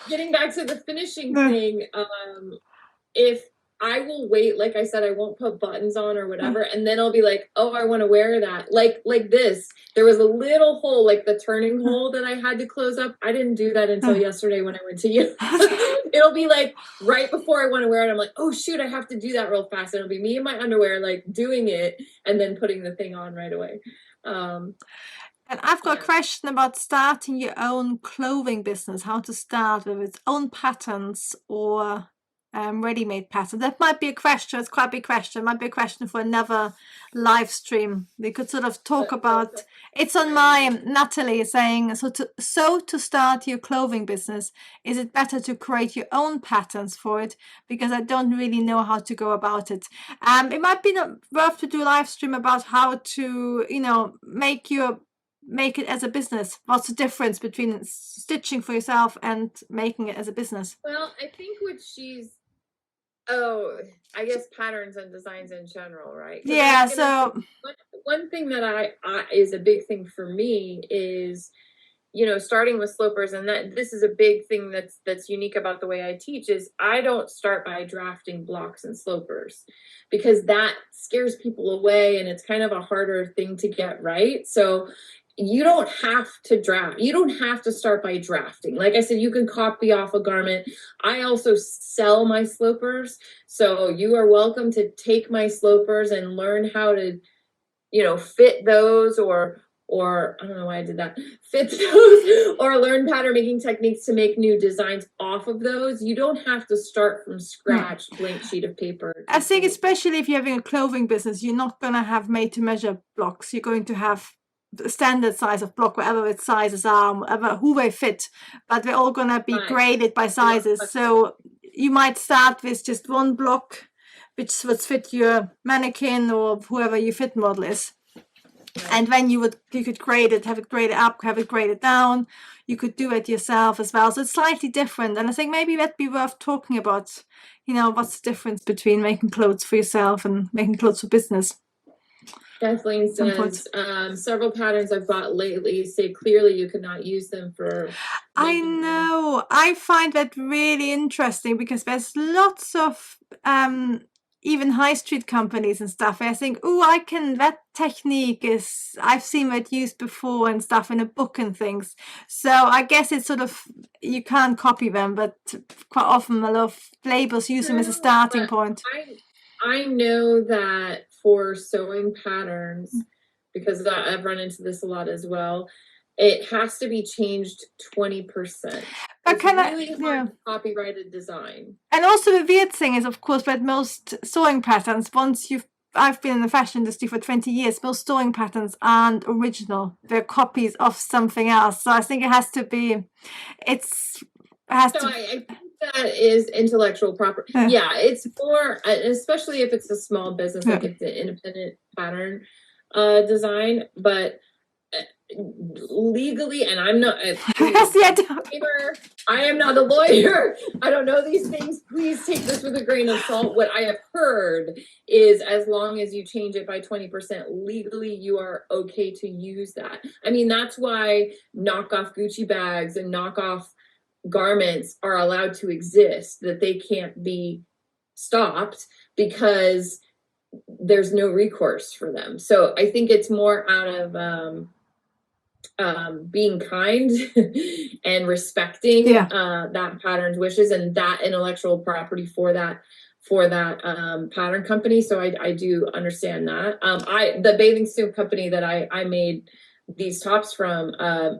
getting back to the finishing thing, if I will wait, like I said, I won't put buttons on or whatever, and then I'll be like, oh, I want to wear that. Like this. There was a little hole, like the turning hole that I had to close up. I didn't do that until yesterday when I went to you. It'll be like right before I want to wear it. I'm like, oh shoot, I have to do that real fast. It'll be me in my underwear, like doing it and then putting the thing on right away. And I've got a question about starting your own clothing business, how to start with its own patterns or ready-made pattern. That might be a question. It's quite a big question. It might be a question for another live stream. We could sort of talk about. It's on my Natalie saying, so to start your clothing business, is it better to create your own patterns for it? Because I don't really know how to go about it. It might be worth to do a live stream about how to, make it as a business. What's the difference between stitching for yourself and making it as a business? Well, I think what she's I guess patterns and designs in general, right? Yeah. So one thing that I is a big thing for me is, starting with slopers, and that this is a big thing that's unique about the way I teach is I don't start by drafting blocks and slopers because that scares people away and it's kind of a harder thing to get right. So you don't have to draft. You don't have to start by drafting. Like I said, you can copy off a garment. I also sell my slopers. So you are welcome to take my slopers and learn how to, fit those or I don't know why I did that, fit those or learn pattern making techniques to make new designs off of those. You don't have to start from scratch, blank sheet of paper. I think especially if you're having a clothing business, you're not going to have made to measure blocks. You're going to have the standard size of block, whatever its sizes are, whatever who they fit, but they're all gonna be graded by sizes. So you might start with just one block, which would fit your mannequin or whoever your fit model is, and then you could grade it, have it graded up, have it graded down. You could do it yourself as well. So it's slightly different, and I think maybe that'd be worth talking about. What's the difference between making clothes for yourself and making clothes for business? Definitely says several patterns I've bought lately say clearly you could not use them for. I know. I find that really interesting because there's lots of even high street companies and stuff. I think, that technique I've seen that used before and stuff in a book and things. So I guess it's sort of, you can't copy them, but quite often a lot of labels use them as a starting point. I know that for sewing patterns, because I've run into this a lot as well, it has to be changed 20%. It's really hard to copyright a design. And also the weird thing is, of course, that most sewing patterns, I've been in the fashion industry for 20 years, most sewing patterns aren't original. They're copies of something else. So I think it has to be, I think that is intellectual property. Yeah, it's more, especially if it's a small business, like it's an independent pattern design, but legally, and I'm not I am not a lawyer. I don't know these things. Please take this with a grain of salt. What I have heard is as long as you change it by 20% legally, you are okay to use that. I mean, that's why knockoff Gucci bags and knockoff garments are allowed to exist, that they can't be stopped because there's no recourse for them. So I think it's more out of being kind and respecting that pattern's wishes and that intellectual property for that pattern company. So I do understand that. The bathing suit company that I made these tops from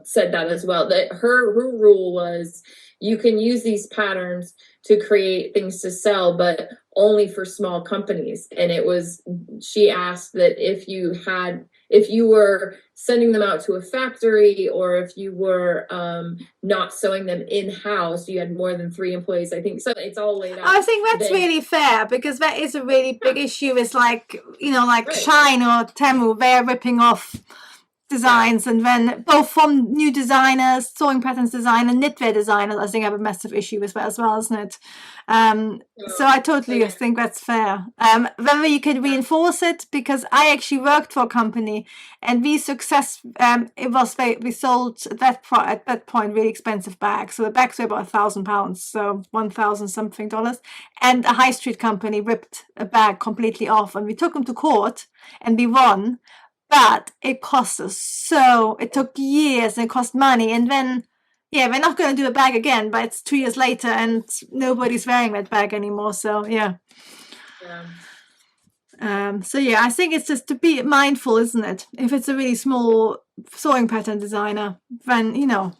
said that as well, that her rule was you can use these patterns to create things to sell, but only for small companies. And it was, she asked that if you were sending them out to a factory, or if you were not sewing them in-house, you had more than 3 employees, I think. So it's all laid out. I think that's really fair, because that is a really big issue. Is like, you know, like Shine or Temu, they're ripping off designs, and then both from new designers, sewing patterns designer, knitwear designers, I think have a massive issue with that as well, isn't it? So I totally think that's fair. Whether you can reinforce it, because I actually worked for a company, and we we sold at that point really expensive bags. So the bags were about £1,000, so $1,000 something dollars, and a high street company ripped a bag completely off, and we took them to court and we won. But it cost us it took years, and it cost money. And then, yeah, we're not going to do a bag again, but it's 2 years later and nobody's wearing that bag anymore. So, yeah. So, yeah, I think it's just to be mindful, isn't it? If it's a really small sewing pattern designer, then, you know.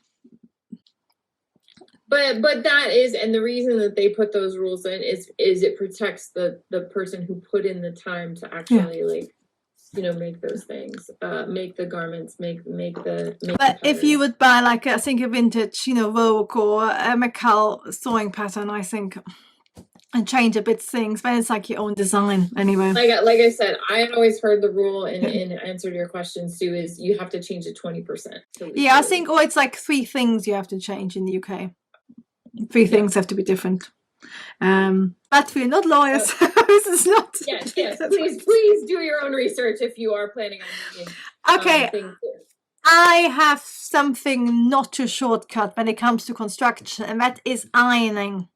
But that is, and the reason that they put those rules in is it protects the person who put in the time to actually, like, you know, make those things, make the garments, make the. But if you would buy, like, I think a vintage, you know, Vogue or a McCall sewing pattern, I think, and change a bit things, then it's like your own design anyway. Like I said, I always heard the rule, and in answer to your question, Sue, is you have to change it 20%. Yeah, I think, it's like 3 things you have to change in the UK. 3 things have to be different. But we're not lawyers. This is not. Yes. Please do your own research if you are planning on making. Okay. I have something not to shortcut when it comes to construction, and that is ironing.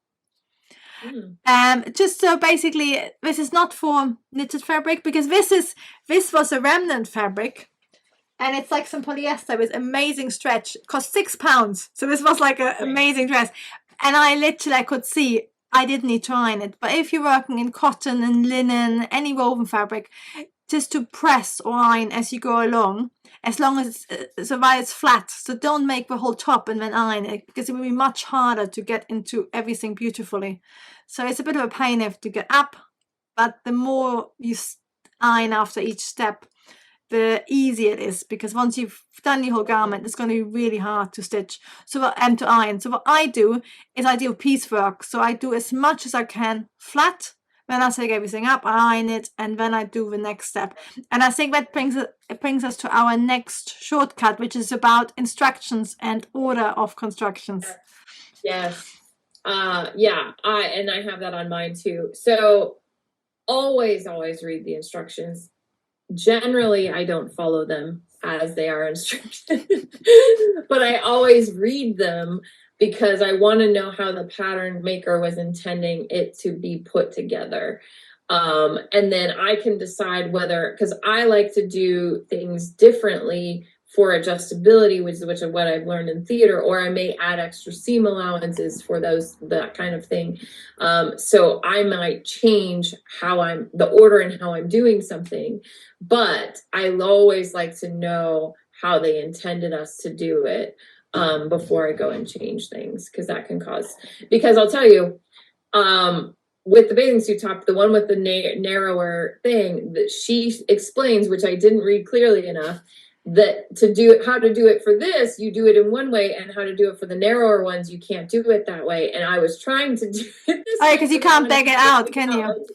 Just so basically, this is not for knitted fabric, because this was a remnant fabric, and it's like some polyester with amazing stretch. It cost £6. So this was like an amazing dress, and I could see I didn't need to iron it. But if you're working in cotton and linen, any woven fabric, just to press or iron as you go along, as long as it's flat. So don't make the whole top and then iron it, because it will be much harder to get into everything beautifully. So it's a bit of a pain if to get up, but the more you iron after each step, the easier it is, because once you've done your whole garment, it's going to be really hard to stitch and to iron. So what I do is I do piecework. So I do as much as I can flat. Then I take everything up, I iron it, and then I do the next step. And I think that brings us to our next shortcut, which is about instructions and order of constructions. Yes. I have that on mine too. So always read the instructions. Generally, I don't follow them as they are instructed, but I always read them, because I want to know how the pattern maker was intending it to be put together. And then I can decide whether, because I like to do things differently for adjustability, which is what I've learned in theater, or I may add extra seam allowances for that kind of thing. So I might change the order and how I'm doing something, but I always like to know how they intended us to do it before I go and change things, because that can because I'll tell you, with the bathing suit top, the one with the narrower thing that she explains, which I didn't read clearly enough, that how to do it for this, you do it in one way, and how to do it for the narrower ones, you can't do it that way. And I was trying to do it this way, because you can't bag it out, can you?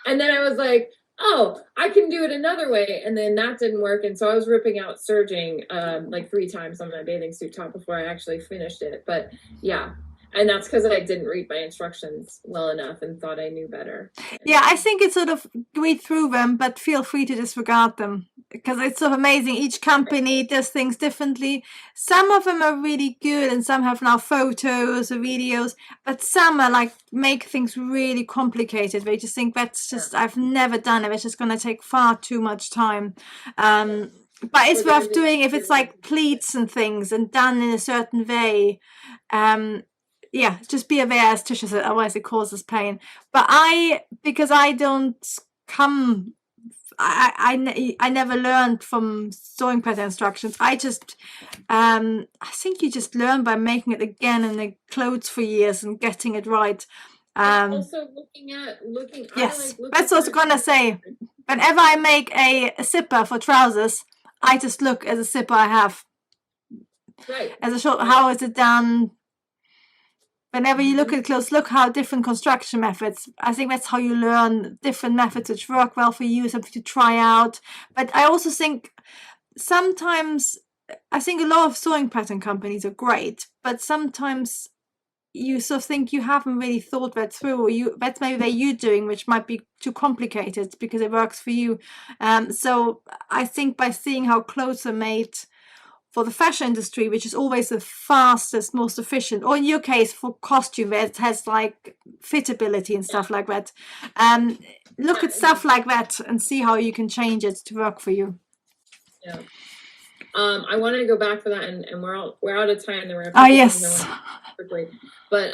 And then I was like, oh, I can do it another way, and then that didn't work, and so I was ripping out serging like 3 times on my bathing suit top before I actually finished it. But yeah, and that's because I didn't read my instructions well enough and thought I knew better. Yeah, I think it's sort of read through them, but feel free to disregard them, because it's so amazing. Each company does things differently. Some of them are really good, and some have now photos or videos, but some are like make things really complicated. They just think I've never done it. It's just going to take far too much time. But it's worth doing if it's like pleats and things and done in a certain way. Yeah, just be aware, as Tricia said, otherwise it causes pain. But because I don't come I never learned from sewing pattern instructions. I think you just learn by making it again in the clothes for years and getting it right. Also looking. Yes, that's what I was gonna say. Whenever I make a zipper for trousers, I just look at the zipper I have. Right. As a short, how is it done? Whenever you look at clothes, look how different construction methods. I think that's how you learn different methods which work well for you, something to try out. But I also think sometimes, I think a lot of sewing pattern companies are great, but sometimes you sort of think you haven't really thought that through, or that's maybe what you're doing, which might be too complicated because it works for you. So I think by seeing how clothes are made for the fashion industry, which is always the fastest, most efficient, or in your case for costume, where it has like fitability and stuff like that. Look at stuff like that and see how you can change it to work for you. Yeah. I wanted to go back for that, and we're out of time. There were yes. Quickly. But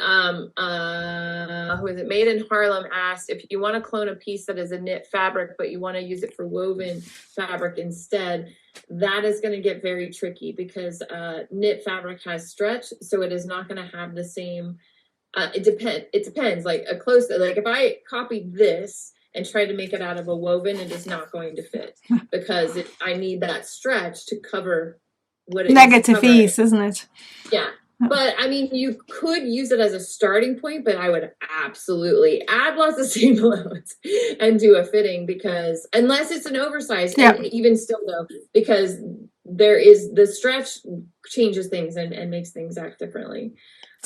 who is it? Made in Harlem asked if you want to clone a piece that is a knit fabric, but you want to use it for woven fabric instead. That is going to get very tricky because knit fabric has stretch, so it is not going to have the same. It depends. Like if I copied this and try to make it out of a woven, it is not going to fit because I need that stretch to cover what it negative ease, isn't it? Yeah. But I mean, you could use it as a starting point, but I would absolutely add lots of seam allowance and do a fitting, because unless it's an oversized, and even still though, because there is the stretch changes things and makes things act differently.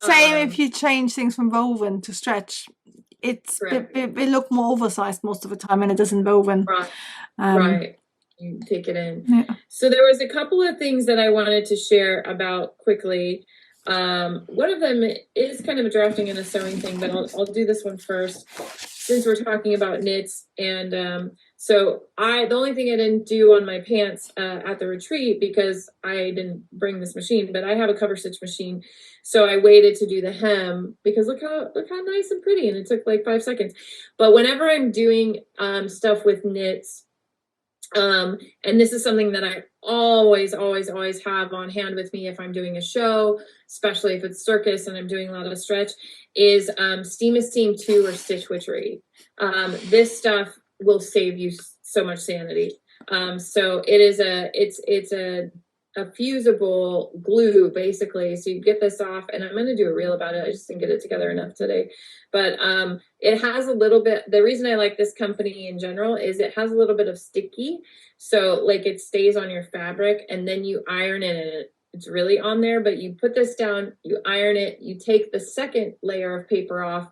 Same if you change things from woven to stretch, it look more oversized most of the time, and it doesn't woven. Right. You take it in. Yeah. So there was a couple of things that I wanted to share about quickly. One of them is kind of a drafting and a sewing thing, but I'll do this one first since we're talking about knits. And so the only thing I didn't do on my pants at the retreat, because I didn't bring this machine, but I have a cover stitch machine. So I waited to do the hem because look how nice and pretty, and it took like 5 seconds. But whenever I'm doing stuff with knits, and this is something that I always have on hand with me if I'm doing a show, especially if it's circus and I'm doing a lot of stretch, is Steam is Steam 2 or Stitch Witchery. This stuff will save you so much sanity. So it is it's a fusible glue, basically. So you get this off, and I'm going to do a reel about it. I just didn't get it together enough today. But it has a little bit, the reason I like this company in general is it has a little bit of sticky. So like it stays on your fabric, and then you iron it, and it's really on there, but you put this down, you iron it, you take the second layer of paper off,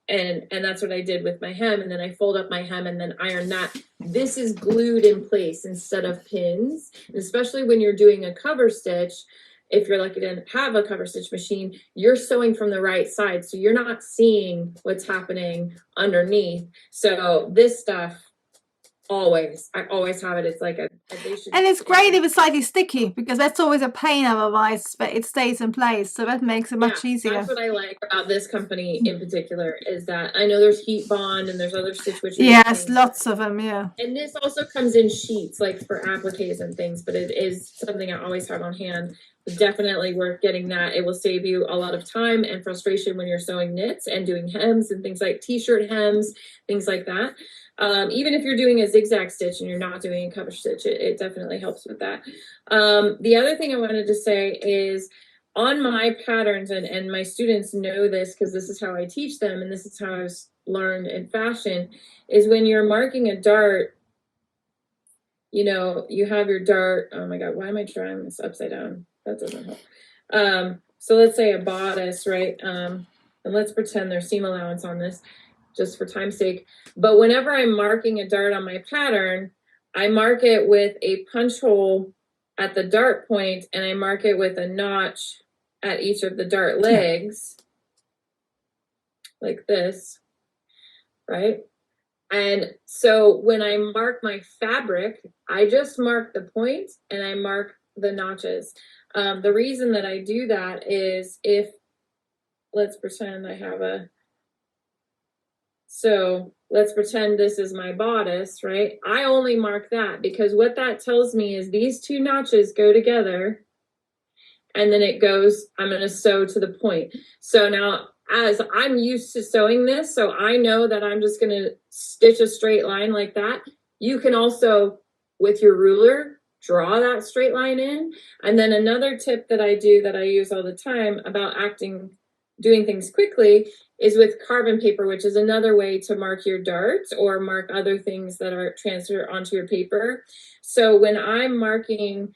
and that's what I did with my hem. And then I fold up my hem and then iron that. This is glued in place instead of pins. And especially when you're doing a cover stitch, if you're lucky to have a cover stitch machine, you're sewing from the right side, so you're not seeing what's happening underneath. So this stuff, I always have it. It's like and it's great if it's slightly sticky, because that's always a pain otherwise, but it stays in place, so that makes it much easier. That's what I like about this company in particular, is that I know there's Heat Bond and there's other Stitch Witchery. Yes, lots of them. And this also comes in sheets, like for appliques and things, but it is something I always have on hand. Definitely worth getting that. It will save you a lot of time and frustration when you're sewing knits and doing hems and things like t-shirt hems, things like that. Even if you're doing a zigzag stitch and you're not doing a cover stitch, it definitely helps with that. The other thing I wanted to say is, on my patterns, and my students know this because this is how I teach them, and this is how I was learned in fashion, is when you're marking a dart, you know, you have your dart. Oh my God, why am I trying this upside down? That doesn't help. So let's say a bodice, right? And let's pretend there's seam allowance on this, just for time's sake. But whenever I'm marking a dart on my pattern, I mark it with a punch hole at the dart point, and I mark it with a notch at each of the dart legs, like this, right? And so when I mark my fabric, I just mark the point and I mark the notches. The reason that I do that is, if, let's pretend I have so let's pretend this is my bodice, right? I only mark that because what that tells me is these two notches go together, and then it goes, I'm going to sew to the point. So now, as I'm used to sewing this, so I know that I'm just going to stitch a straight line like that. You can also, with your ruler, draw that straight line in. And then another tip that I do that I use all the time about doing things quickly is with carbon paper, which is another way to mark your darts or mark other things that are transferred onto your paper. So when I'm marking,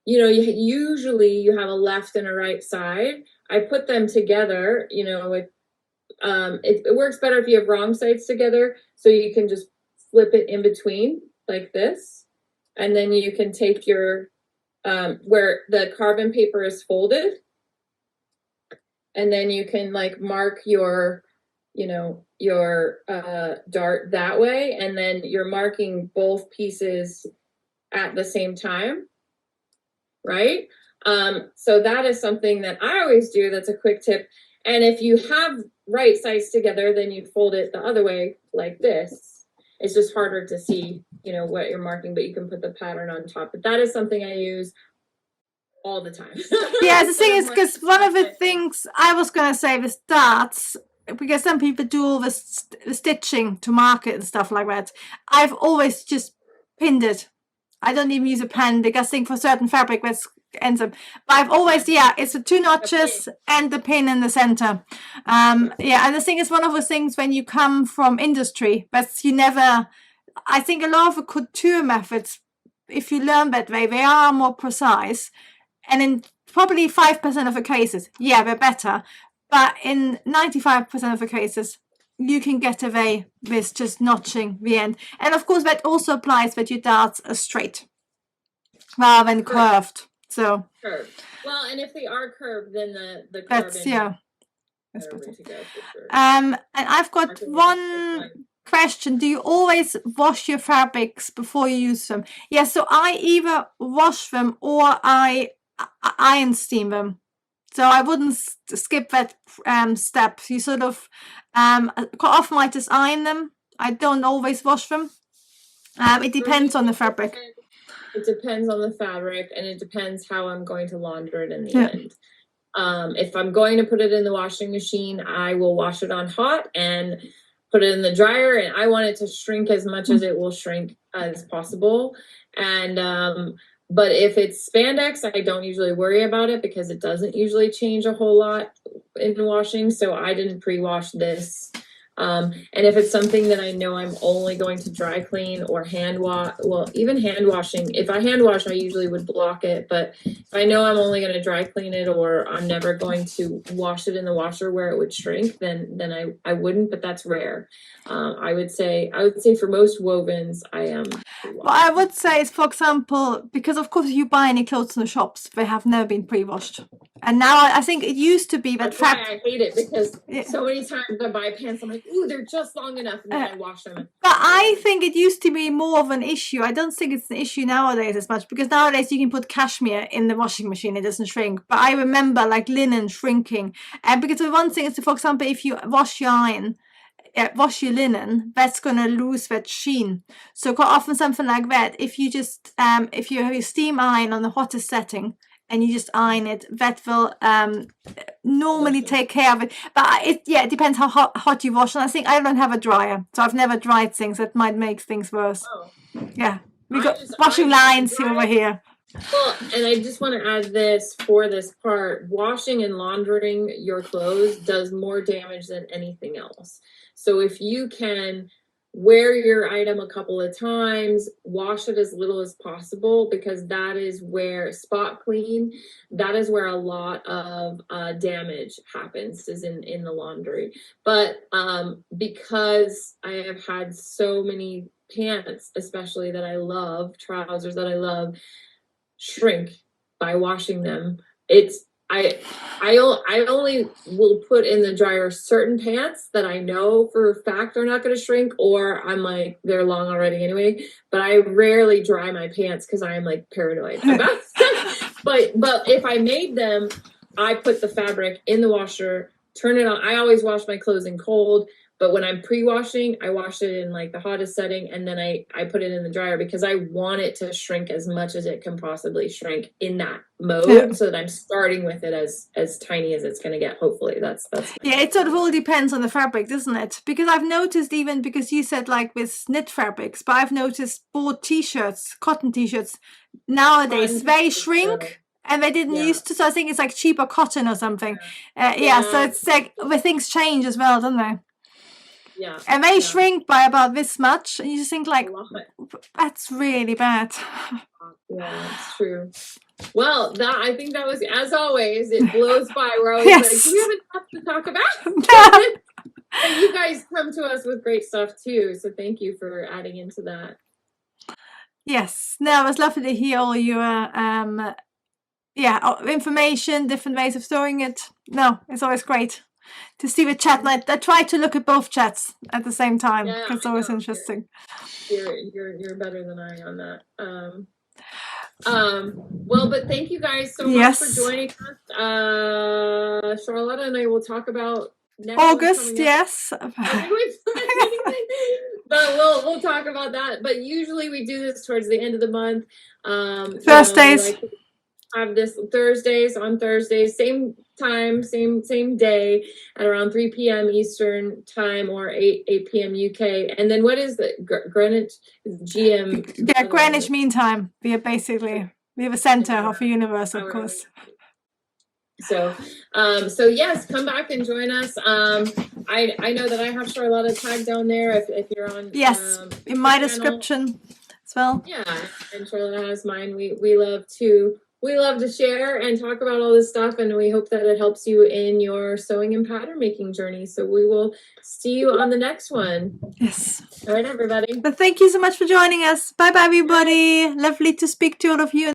you know, usually you have a left and a right side. I put them together, you know, with it works better if you have wrong sides together, so you can just flip it in between like this, and then you can take your where the carbon paper is folded, and then you can like mark your, you know, your dart that way, and then you're marking both pieces at the same time, right? So that is something that I always do. That's a quick tip. And if you have right sides together, then you fold it the other way like this. It's just harder to see, you know, what you're marking, but you can put the pattern on top. But that is something I use all the time. Yeah, the thing is, because one of the things I was going to say with darts, because some people do all the stitching to mark it and stuff like that, I've always just pinned it. I don't even use a pen because I think for certain fabric that's ends up, but I've always, yeah, it's the two notches and the pin in the center. Yeah, and the thing is, one of the things when you come from industry, but you never, I think a lot of the couture methods, if you learn that way, they are more precise, and in probably 5% of the cases, yeah, they're better, but in 95% of the cases, you can get away with just notching the end. And of course, that also applies that your darts are straight rather than curved. So curved. Well, and if they are curved, then the that's carbon, yeah. That's better. To go for sure. And I've got one question. Do you always wash your fabrics before you use them? Yes, so I either wash them or I iron steam them. So I wouldn't skip that step. You sort of often I just iron them. I don't always wash them. It depends on the fabric. It depends on the fabric, and it depends how I'm going to launder it in the end. If I'm going to put it in the washing machine, I will wash it on hot and put it in the dryer, and I want it to shrink as much as it will shrink as possible. And but if it's spandex, I don't usually worry about it because it doesn't usually change a whole lot in washing, so I didn't pre-wash this. And if it's something that I know I'm only going to dry clean or hand wash, well, even hand washing, if I hand wash, I usually would block it. But if I know I'm only going to dry clean it, or I'm never going to wash it in the washer where it would shrink, then I wouldn't, but that's rare. I would say for most wovens, I am. Well, I would say is, for example, because of course you buy any clothes in the shops, they have never been pre-washed. And now I think it used to be that I hate it because so many times I buy pants, I'm like, ooh, they're just long enough, and then I wash them. But I think it used to be more of an issue. I don't think it's an issue nowadays as much, because nowadays you can put cashmere in the washing machine, it doesn't shrink. But I remember like linen shrinking. And because the one thing is, for example, if you wash your linen, that's going to lose that sheen. So quite often something like that, if you just if you have your steam iron on the hottest setting and you just iron it, that will normally take care of it. But it depends how hot you wash. And I think I don't have a dryer, so I've never dried things. That might make things worse. Yeah, we got washing lines over here. Well, and I just want to add this for this part: washing and laundering your clothes does more damage than anything else. So if you can wear your item a couple of times, wash it as little as possible, because that is where spot clean, that is where a lot of damage happens, is in the laundry. But because I have had so many pants, especially that I love, trousers that I love, shrink by washing them, I only will put in the dryer certain pants that I know for a fact are not going to shrink, or I'm like, they're long already anyway. But I rarely dry my pants because I am like paranoid about stuff. But if I made them, I put the fabric in the washer, turn it on. I always wash my clothes in cold, But when I'm pre-washing, I wash it in like the hottest setting, and then I put it in the dryer because I want it to shrink as much as it can possibly shrink in that mode, so that I'm starting with it as tiny as it's going to get. Hopefully, that's yeah. It sort of all depends on the fabric, doesn't it? Because I've noticed, even because you said like with knit fabrics, but I've noticed board t-shirts, cotton t-shirts nowadays, they shrink. And they didn't used to, so I think it's like cheaper cotton or something. So it's like where things change as well, don't they? Yeah. And they shrink by about this much, and you just think like, that's really bad. Yeah, it's true. Well, I think that was, as always, it blows by. We're always like, do we have enough to talk about? And you guys come to us with great stuff too, so thank you for adding into that. Yes, no, it was lovely to hear all your information, different ways of throwing it. No, it's always great to see the chat. I try to look at both chats at the same time. It's always interesting. You're better than I on that. Well, but thank you guys so much for joining us. Charlotte and I will talk about next August. Yes. But we'll talk about that. But usually we do this towards the end of the month. Thursdays. Have this on Thursdays, same time, same day at around 3 p.m. Eastern time or 8 p.m. UK. And then what is the Greenwich GM? Yeah, Greenwich Mean Time. We have a center of the universe, of course. So yes, come back and join us. I know that I have Charlotta tagged down there if you're on. Yes, in my description as well. Yeah, and Charlotta has mine. We love to share and talk about all this stuff, and we hope that it helps you in your sewing and pattern making journey. So we will see you on the next one. Yes. All right, everybody. But thank you so much for joining us. Bye, everybody. Lovely to speak to all of you.